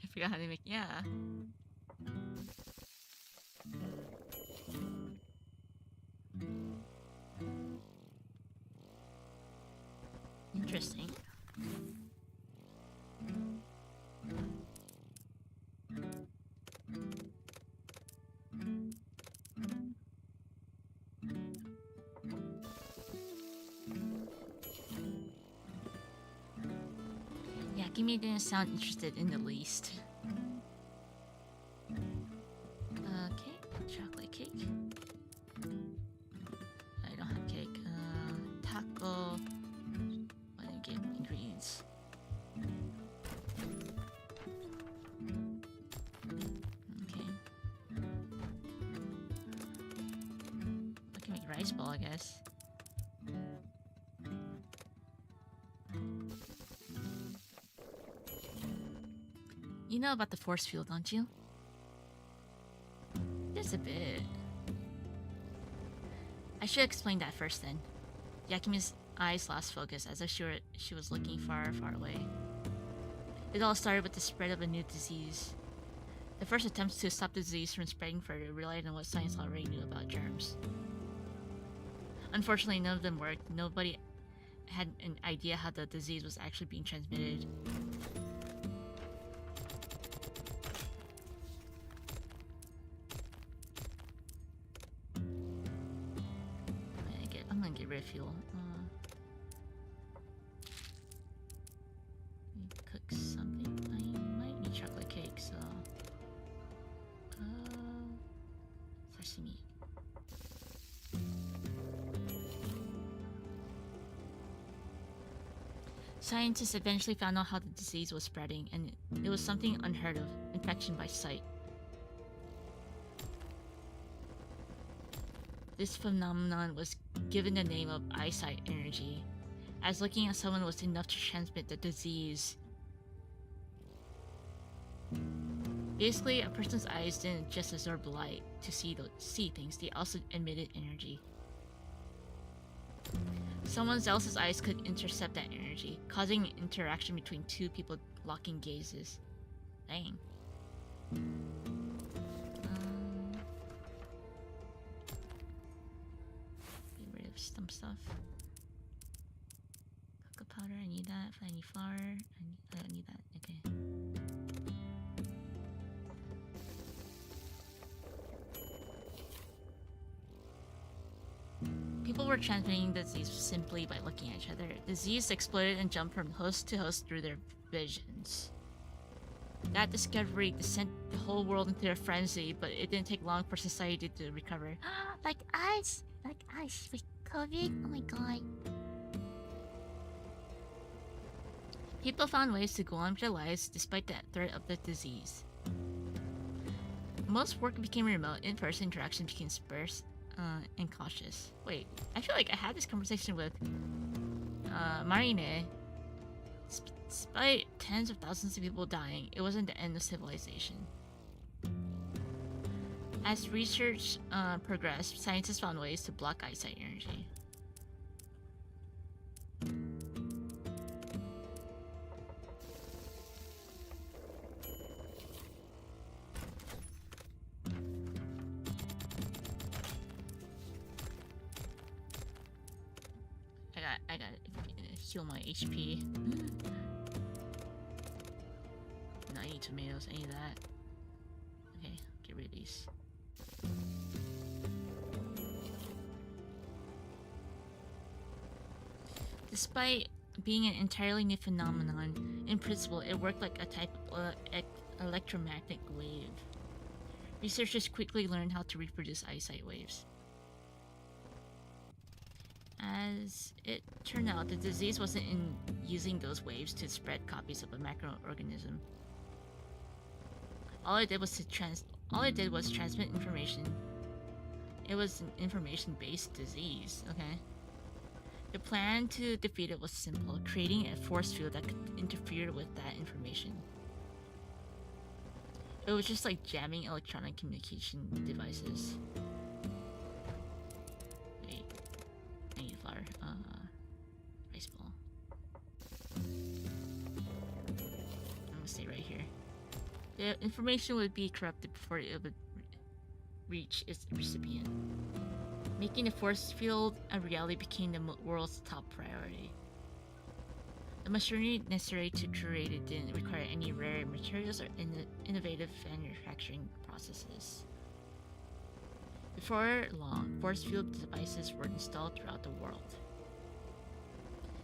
[SPEAKER 1] I forgot how to make... Yeah. Interesting. Yeah, Gimme didn't sound interested in the least. Okay, chocolate cake. I don't have cake. Taco. I didn't get ingredients. Okay. I can make rice ball, I guess. You know about the force field, don't you? Just a bit. I should explain that first then. Yakime's eyes lost focus as if she was looking far, far away. It all started with the spread of a new disease. The first attempts to stop the disease from spreading further relied on what science already knew about germs. Unfortunately, none of them worked. Nobody had an idea how the disease was actually being transmitted. I'm gonna get rid of fuel. Cook something. I might need chocolate cake, so... sashimi. Scientists eventually found out how the disease was spreading, and it was something unheard of: infection by sight. This phenomenon was given the name of eyesight energy, as looking at someone was enough to transmit the disease. Basically, a person's eyes didn't just absorb light to see things, they also emitted energy. Someone else's eyes could intercept that energy, causing an interaction between two people locking gazes. Dang. Get rid of some stuff. Cocoa powder, I need that. I need flour, I need that. Okay. People were transmitting the disease simply by looking at each other. Disease exploded and jumped from host to host through their visions. That discovery sent the whole world into a frenzy, but it didn't take long for society to recover. Like us with COVID? Oh my god. People found ways to go on with their lives despite the threat of the disease. Most work became remote, in-person interaction became sparse and cautious. Wait, I feel like I had this conversation with Marine. Despite tens of thousands of people dying, it wasn't the end of civilization. As research progressed, scientists found ways to block eyesight energy. I got heal my HP. No, I need tomatoes, I need that. Okay, get rid of these. Despite being an entirely new phenomenon, in principle it worked like a type of electromagnetic wave. Researchers quickly learned how to reproduce eyesight waves. As it turned out, the disease wasn't in using those waves to spread copies of a macroorganism. All it did was transmit information. It was an information-based disease, okay? The plan to defeat it was simple, creating a force field that could interfere with that information. It was just like jamming electronic communication devices. Wait, I need a flower. Rice ball. I'm gonna stay right here. The information would be corrupted before it would reach its recipient. Making the force field a reality became the world's top priority. The machinery necessary to create it didn't require any rare materials or innovative manufacturing processes. Before long, force field devices were installed throughout the world.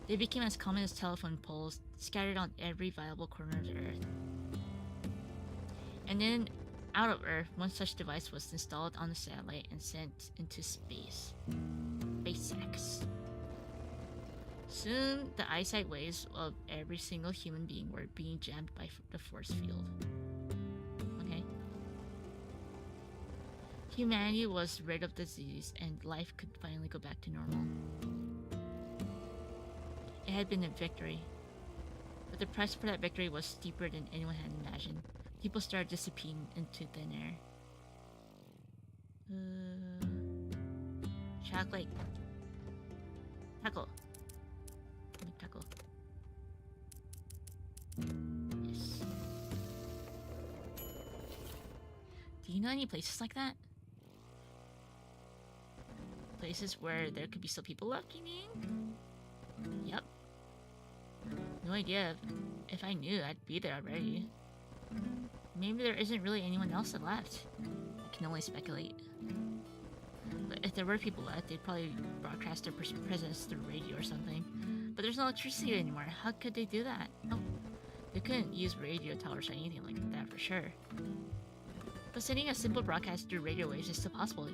[SPEAKER 1] They became as common as telephone poles, scattered on every viable corner of the Earth. And then, out of Earth, one such device was installed on a satellite and sent into space. SpaceX. Soon, the eyesight waves of every single human being were being jammed by the force field. Okay. Humanity was rid of disease and life could finally go back to normal. It had been a victory. But the price for that victory was steeper than anyone had imagined. People started disappearing into thin air. Chocolate. Tackle. Tackle. Yes. Do you know any places like that? Places where there could be still people left, you mean? Yep. No idea. If I knew, I'd be there already. Maybe there isn't really anyone else that left. I can only speculate. But if there were people left, they'd probably broadcast their presence through radio or something. But there's no electricity anymore. How could they do that? Oh, they couldn't use radio towers or anything like that for sure. But sending a simple broadcast through radio waves is still possible,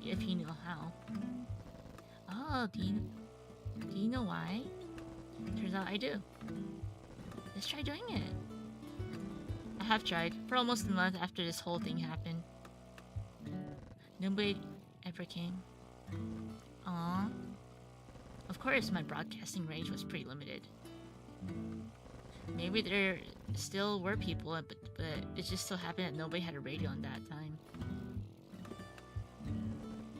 [SPEAKER 1] if you know how. Oh, do you know why? Turns out I do. Let's try doing it. I have tried for almost a month after this whole thing happened. Nobody ever came. Aww. Of course, my broadcasting range was pretty limited. Maybe there still were people, but it just so happened that nobody had a radio at that time.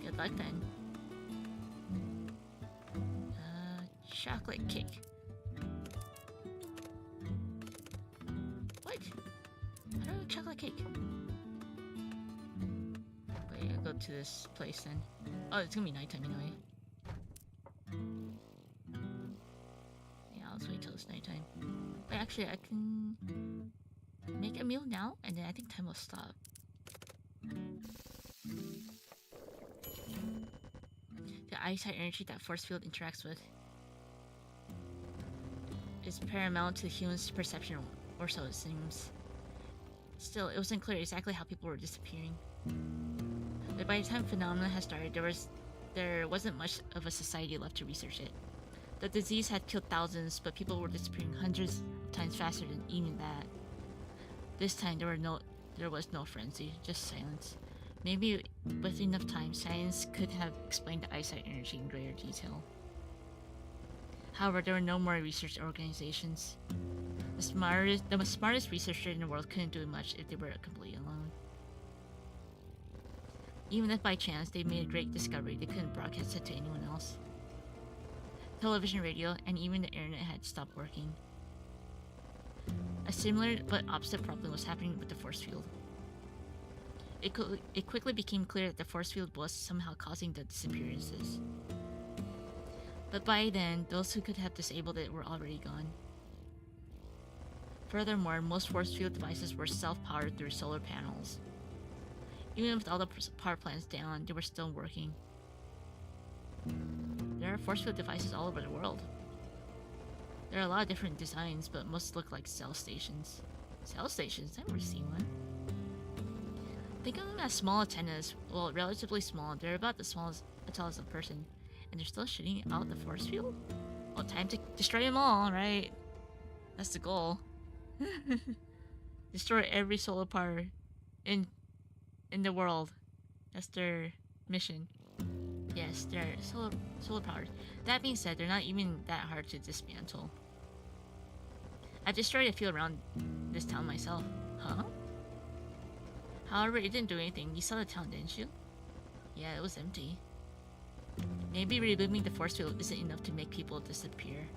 [SPEAKER 1] Good luck then. Chocolate cake. What? I don't have chocolate cake. Wait, I'll go to this place then. Oh, it's gonna be nighttime anyway. Yeah, let's wait till it's nighttime. Wait, actually, I can make a meal now, and then I think time will stop. The eyesight energy that force field interacts with is paramount to the human's perception, or so it seems. Still, it wasn't clear exactly how people were disappearing. But by the time phenomena had started, there wasn't much of a society left to research it. The disease had killed thousands, but people were disappearing hundreds of times faster than even that. This time, there was no frenzy, just silence. Maybe with enough time, science could have explained the eyesight energy in greater detail. However, there were no more research organizations. The smartest researcher in the world couldn't do much if they were completely alone. Even if by chance they made a great discovery, they couldn't broadcast it to anyone else. Television, radio, and even the internet had stopped working. A similar but opposite problem was happening with the force field. It quickly became clear that the force field was somehow causing the disappearances. But by then, those who could have disabled it were already gone. Furthermore, most force field devices were self-powered through solar panels. Even with all the power plants down, they were still working. There are force field devices all over the world. There are a lot of different designs, but most look like cell stations. Cell stations? I've never seen one. Think of them as small antennas. Well, relatively small. They're about the smallest, as tall as a person, and they're still shooting out the force field. Well, time to destroy them all, right? That's the goal. Destroy every solar power in the world. That's their mission. Yes, they're solar powered. That being said, they're not even that hard to dismantle. I destroyed a few around this town myself. Huh? However, it didn't do anything. You saw the town, didn't you? Yeah, it was empty. Maybe removing the force field isn't enough to make people disappear.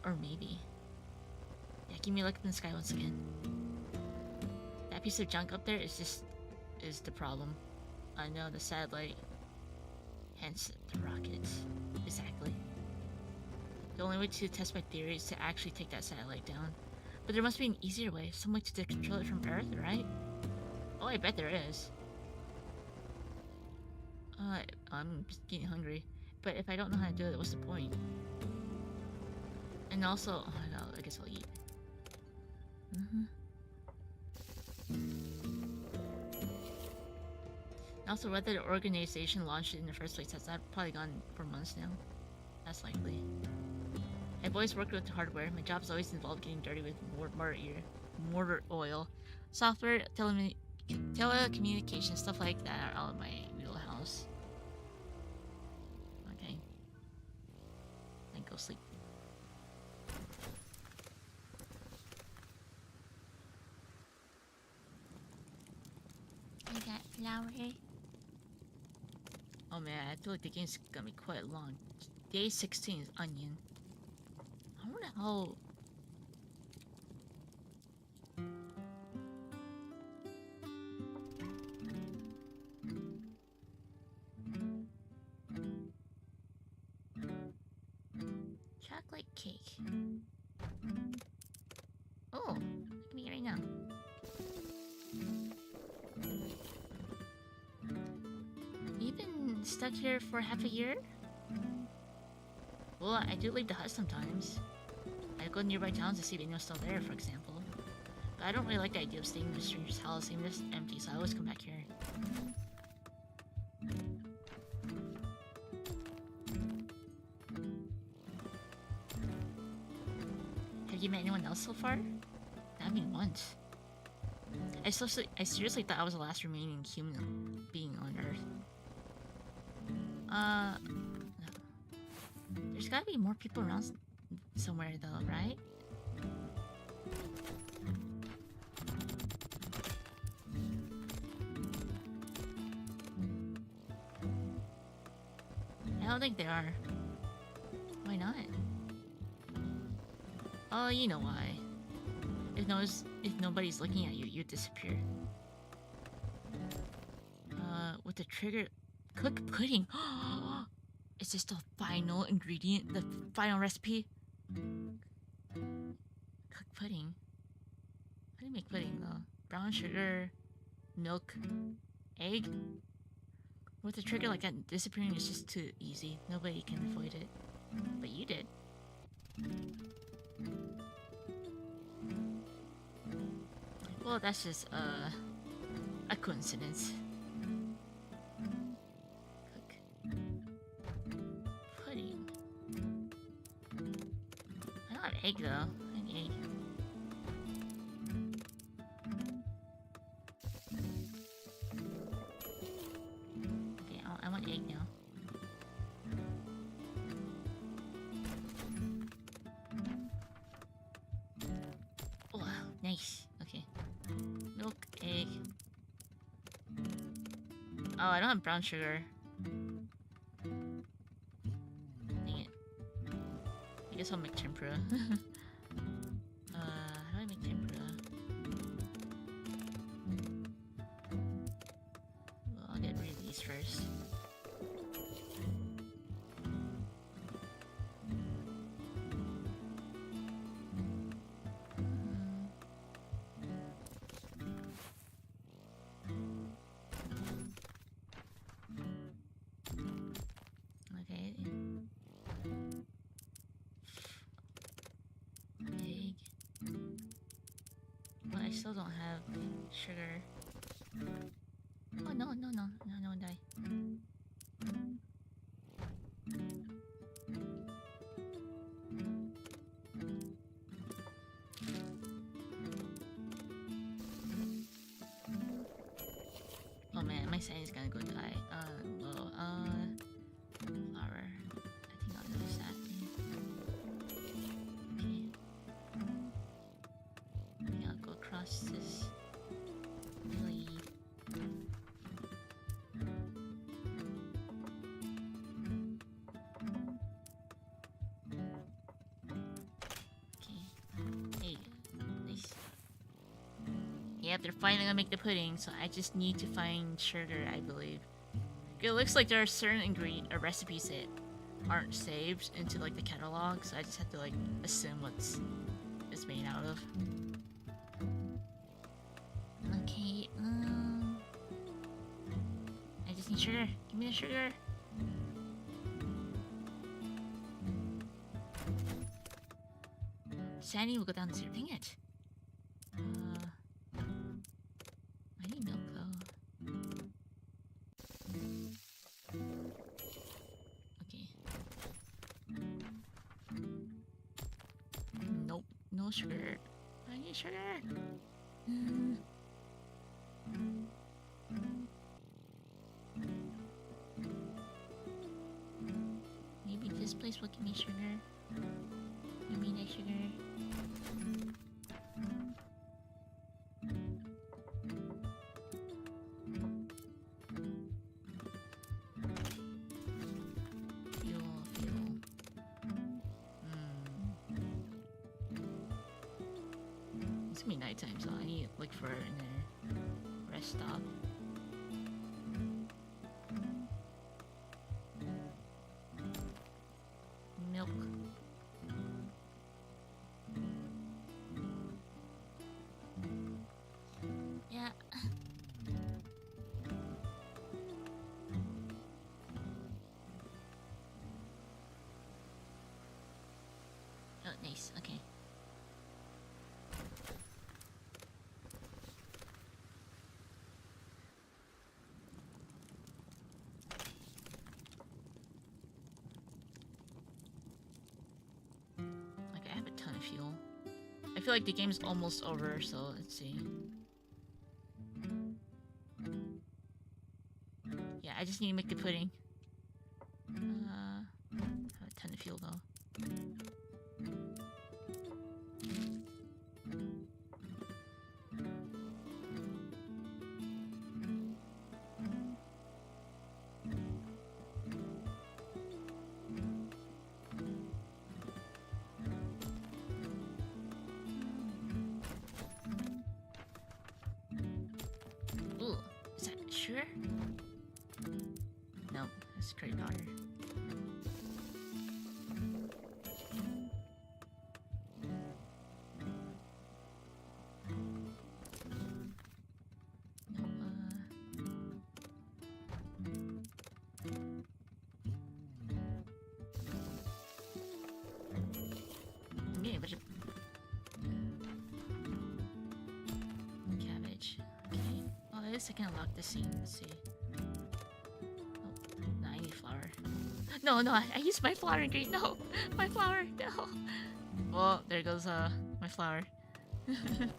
[SPEAKER 1] Or maybe. Yeah, give me a look in the sky once again. That piece of junk up there is the problem. I know, the satellite. Hence, the rockets. Exactly. The only way to test my theory is to actually take that satellite down. But there must be an easier way, some way to control it from Earth, right? Oh, I bet there is. I'm just getting hungry. But if I don't know how to do it, what's the point? And also, oh no, I guess I'll eat. Also, whether the organization launched it in the first place has probably gone for months now. That's likely. I've always worked with hardware. My job's always involved getting dirty with mortar oil. Software, telecommunications, stuff like that are all in my wheelhouse. Okay. Then go sleep. I got flour. Oh man, I feel like the game's gonna be quite long. Day 16 is onion. I wonder how... Chocolate cake. Oh, look at me right now. You've been stuck here for half a year? Well, I do leave the hut sometimes. I go to nearby towns to see if anyone's still there, for example. But I don't really like the idea of staying in a stranger's house, even if it's empty, so I always come back here. Have you met anyone else so far? Not me once. I seriously thought I was the last remaining human being on Earth. There's gotta be more people around somewhere though, right? I don't think there are. Why not? Oh, you know why. If nobody's looking at you, you disappear. With the trigger... Cook pudding! Is this the final ingredient? The final recipe? Cook pudding? How do you make pudding though? Brown sugar, milk, egg? With a trigger like that, disappearing is just too easy. Nobody can avoid it. But you did. Well, that's just a coincidence. Cook pudding. I don't have egg though. I need egg. Okay, I want egg now. Oh, nice. Okay. Milk, egg. Oh, I don't have brown sugar. Dang it. I guess I'll make tempura. How do I make tempura? Well, I'll get rid of these first. Okay. Egg. Well, I still don't have sugar. Oh no, no, no, no, no, die. Oh man, my sand is gonna go die. Well, flower. I think I'll use that. Okay. I think I'll go across this. Really. Okay. Hey, nice. Yep, they're finally gonna make the pudding, so I just need to find sugar, I believe. It looks like there are certain ingredient or recipes that aren't saved into like the catalog, so I just have to like assume what's it's made out of. Okay, I just need sugar. Give me the sugar. Sandy will go down to zero. Dang it. I need milk though. Okay. Nope, no sugar. I need sugar. Maybe this place will give me sugar. Give me the sugar. It's gonna be nighttime, so I need to look for another rest stop. Milk. Yeah. Oh, nice. Okay. Like, I have a ton of fuel. I feel like the game's almost over, so let's see. Yeah, I just need to make the pudding. I have a ton of fuel though. Ooh, is that sure? No, that's great water. Yeah, but cabbage. Okay. Oh, at least I can unlock the scene. Let's see. Oh, no, I need flour. No, no, I used my flour ingredient. No, my flour. No. Well, there goes my flour. Dang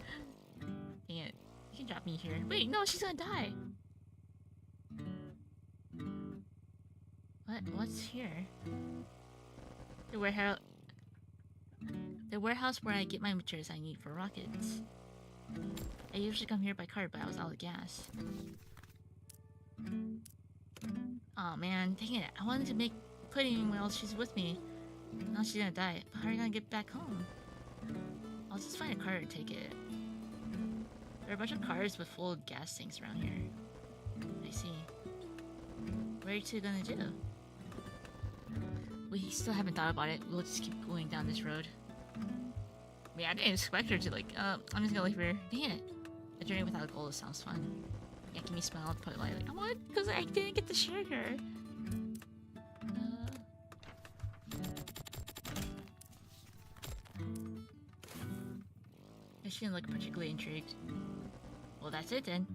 [SPEAKER 1] it. You can drop me here. Wait, no, she's gonna die. What? What's here? The warehouse. The warehouse where I get my materials I need for rockets. I usually come here by cart, but I was out of gas. Oh man, dang it. I wanted to make pudding while she's with me. Now she's gonna die. But how are you gonna get back home? I'll just find a car and take it. There are a bunch of cars with full gas tanks around here. I see. What are you two gonna do? We still haven't thought about it. We'll just keep going down this road. I mean, I didn't expect her to like, I'm just gonna leave her. Dang it. A journey without goal sounds fun. Yeah, give me a smile, put lightly. I want, because I didn't get to share her. She didn't look particularly intrigued. Well, that's it then.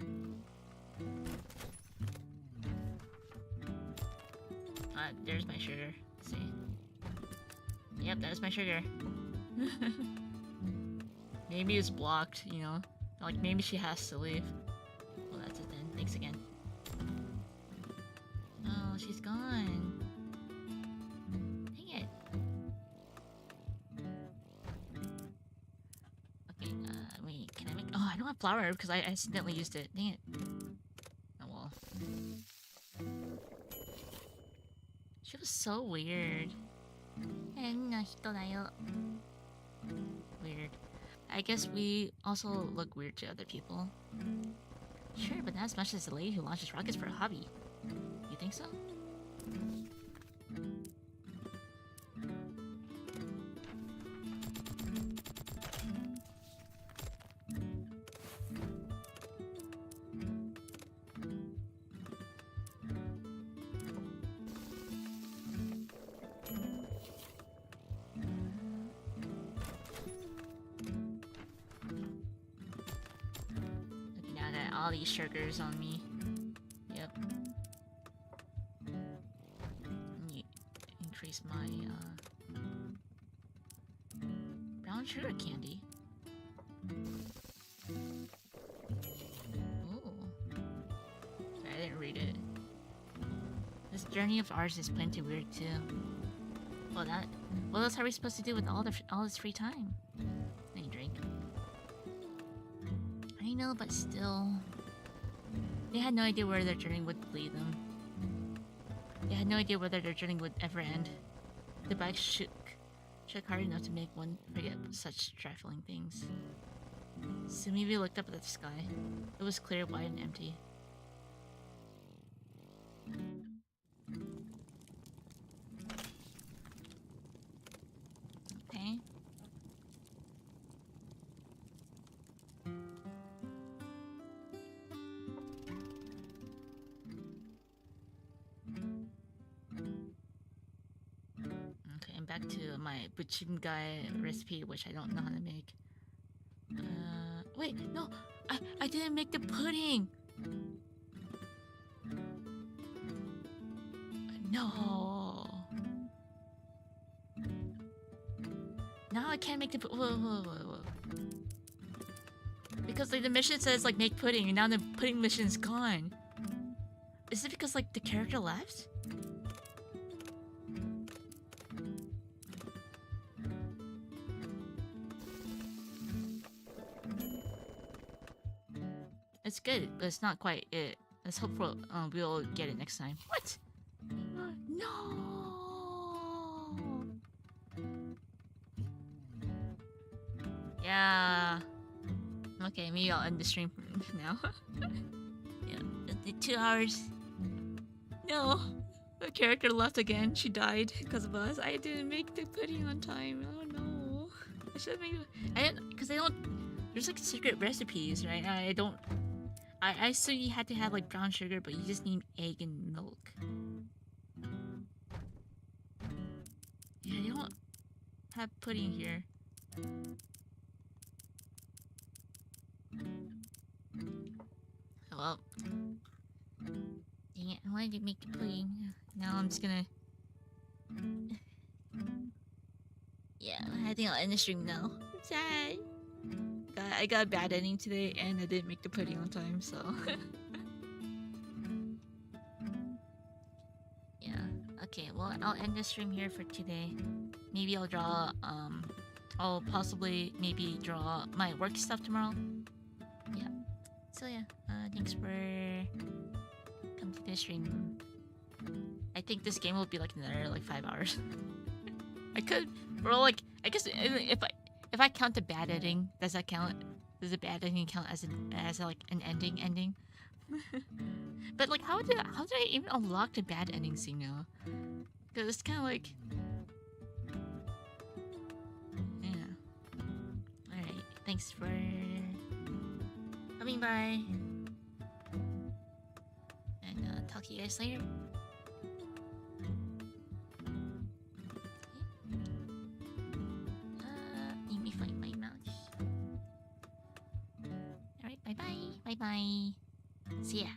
[SPEAKER 1] There's my sugar. Let's see. Yep, that's my sugar. Maybe it's blocked, you know? Like, maybe she has to leave. Well, that's it then. Thanks again. Oh, she's gone. Dang it. Okay, wait, can I make... Oh, I don't have flour because I accidentally used it. Dang it. Oh, well. She was so weird. Weird. I guess we also look weird to other people. Sure, but not as much as the lady who launches rockets for a hobby. You think so? Okay, now I got all these sugars on me. Yep. Increase my brown sugar candy. Ooh. Sorry, I didn't read it. This journey of ours is plenty weird too. Well, what else are we supposed to do with all this free time? Any drink? I know, but still, they had no idea where their journey would lead them. They had no idea whether their journey would ever end. The bike shook hard enough to make one forget such trifling things. Sumi looked up at the sky. It was clear, wide, and empty. Okay. Okay, I'm back to my buchimgai recipe, which I don't know how to make. Wait, no! I didn't make the pudding! No! Now I can't make the whoa. Because like the mission says like make pudding and now the pudding mission is gone. Is it because like the character left? It's good, but it's not quite it. Let's hope we'll get it next time. What? No! Yeah. Okay, maybe I'll end the stream now. Yeah, 2 hours. No! The character left again. She died because of us. I didn't make the pudding on time. Oh no. I should have made... I didn't... Because I don't... There's like secret recipes, right? I don't... I assume you had to have like brown sugar, but you just need egg and milk. Yeah, they don't have pudding here. Oh, well. Dang it, I wanted to make the pudding. Now I'm just gonna... Yeah, I think I'll end the stream now. Sad. I got a bad ending today and I didn't make the pudding on time, so... Yeah, okay, well, I'll end the stream here for today. Maybe I'll draw, I'll possibly maybe draw my work stuff tomorrow. Yeah. So yeah, thanks for coming to the stream. I think this game will be like another like 5 hours. I could, bro, like, I guess if I count the bad ending, does that count? Does the bad ending count as like an ending? But like, how did I even unlock the bad ending scene now? Because it's kind of like, yeah. All right, thanks for coming by, and talk to you guys later. Let me find my mouse. Alright, bye bye. See ya.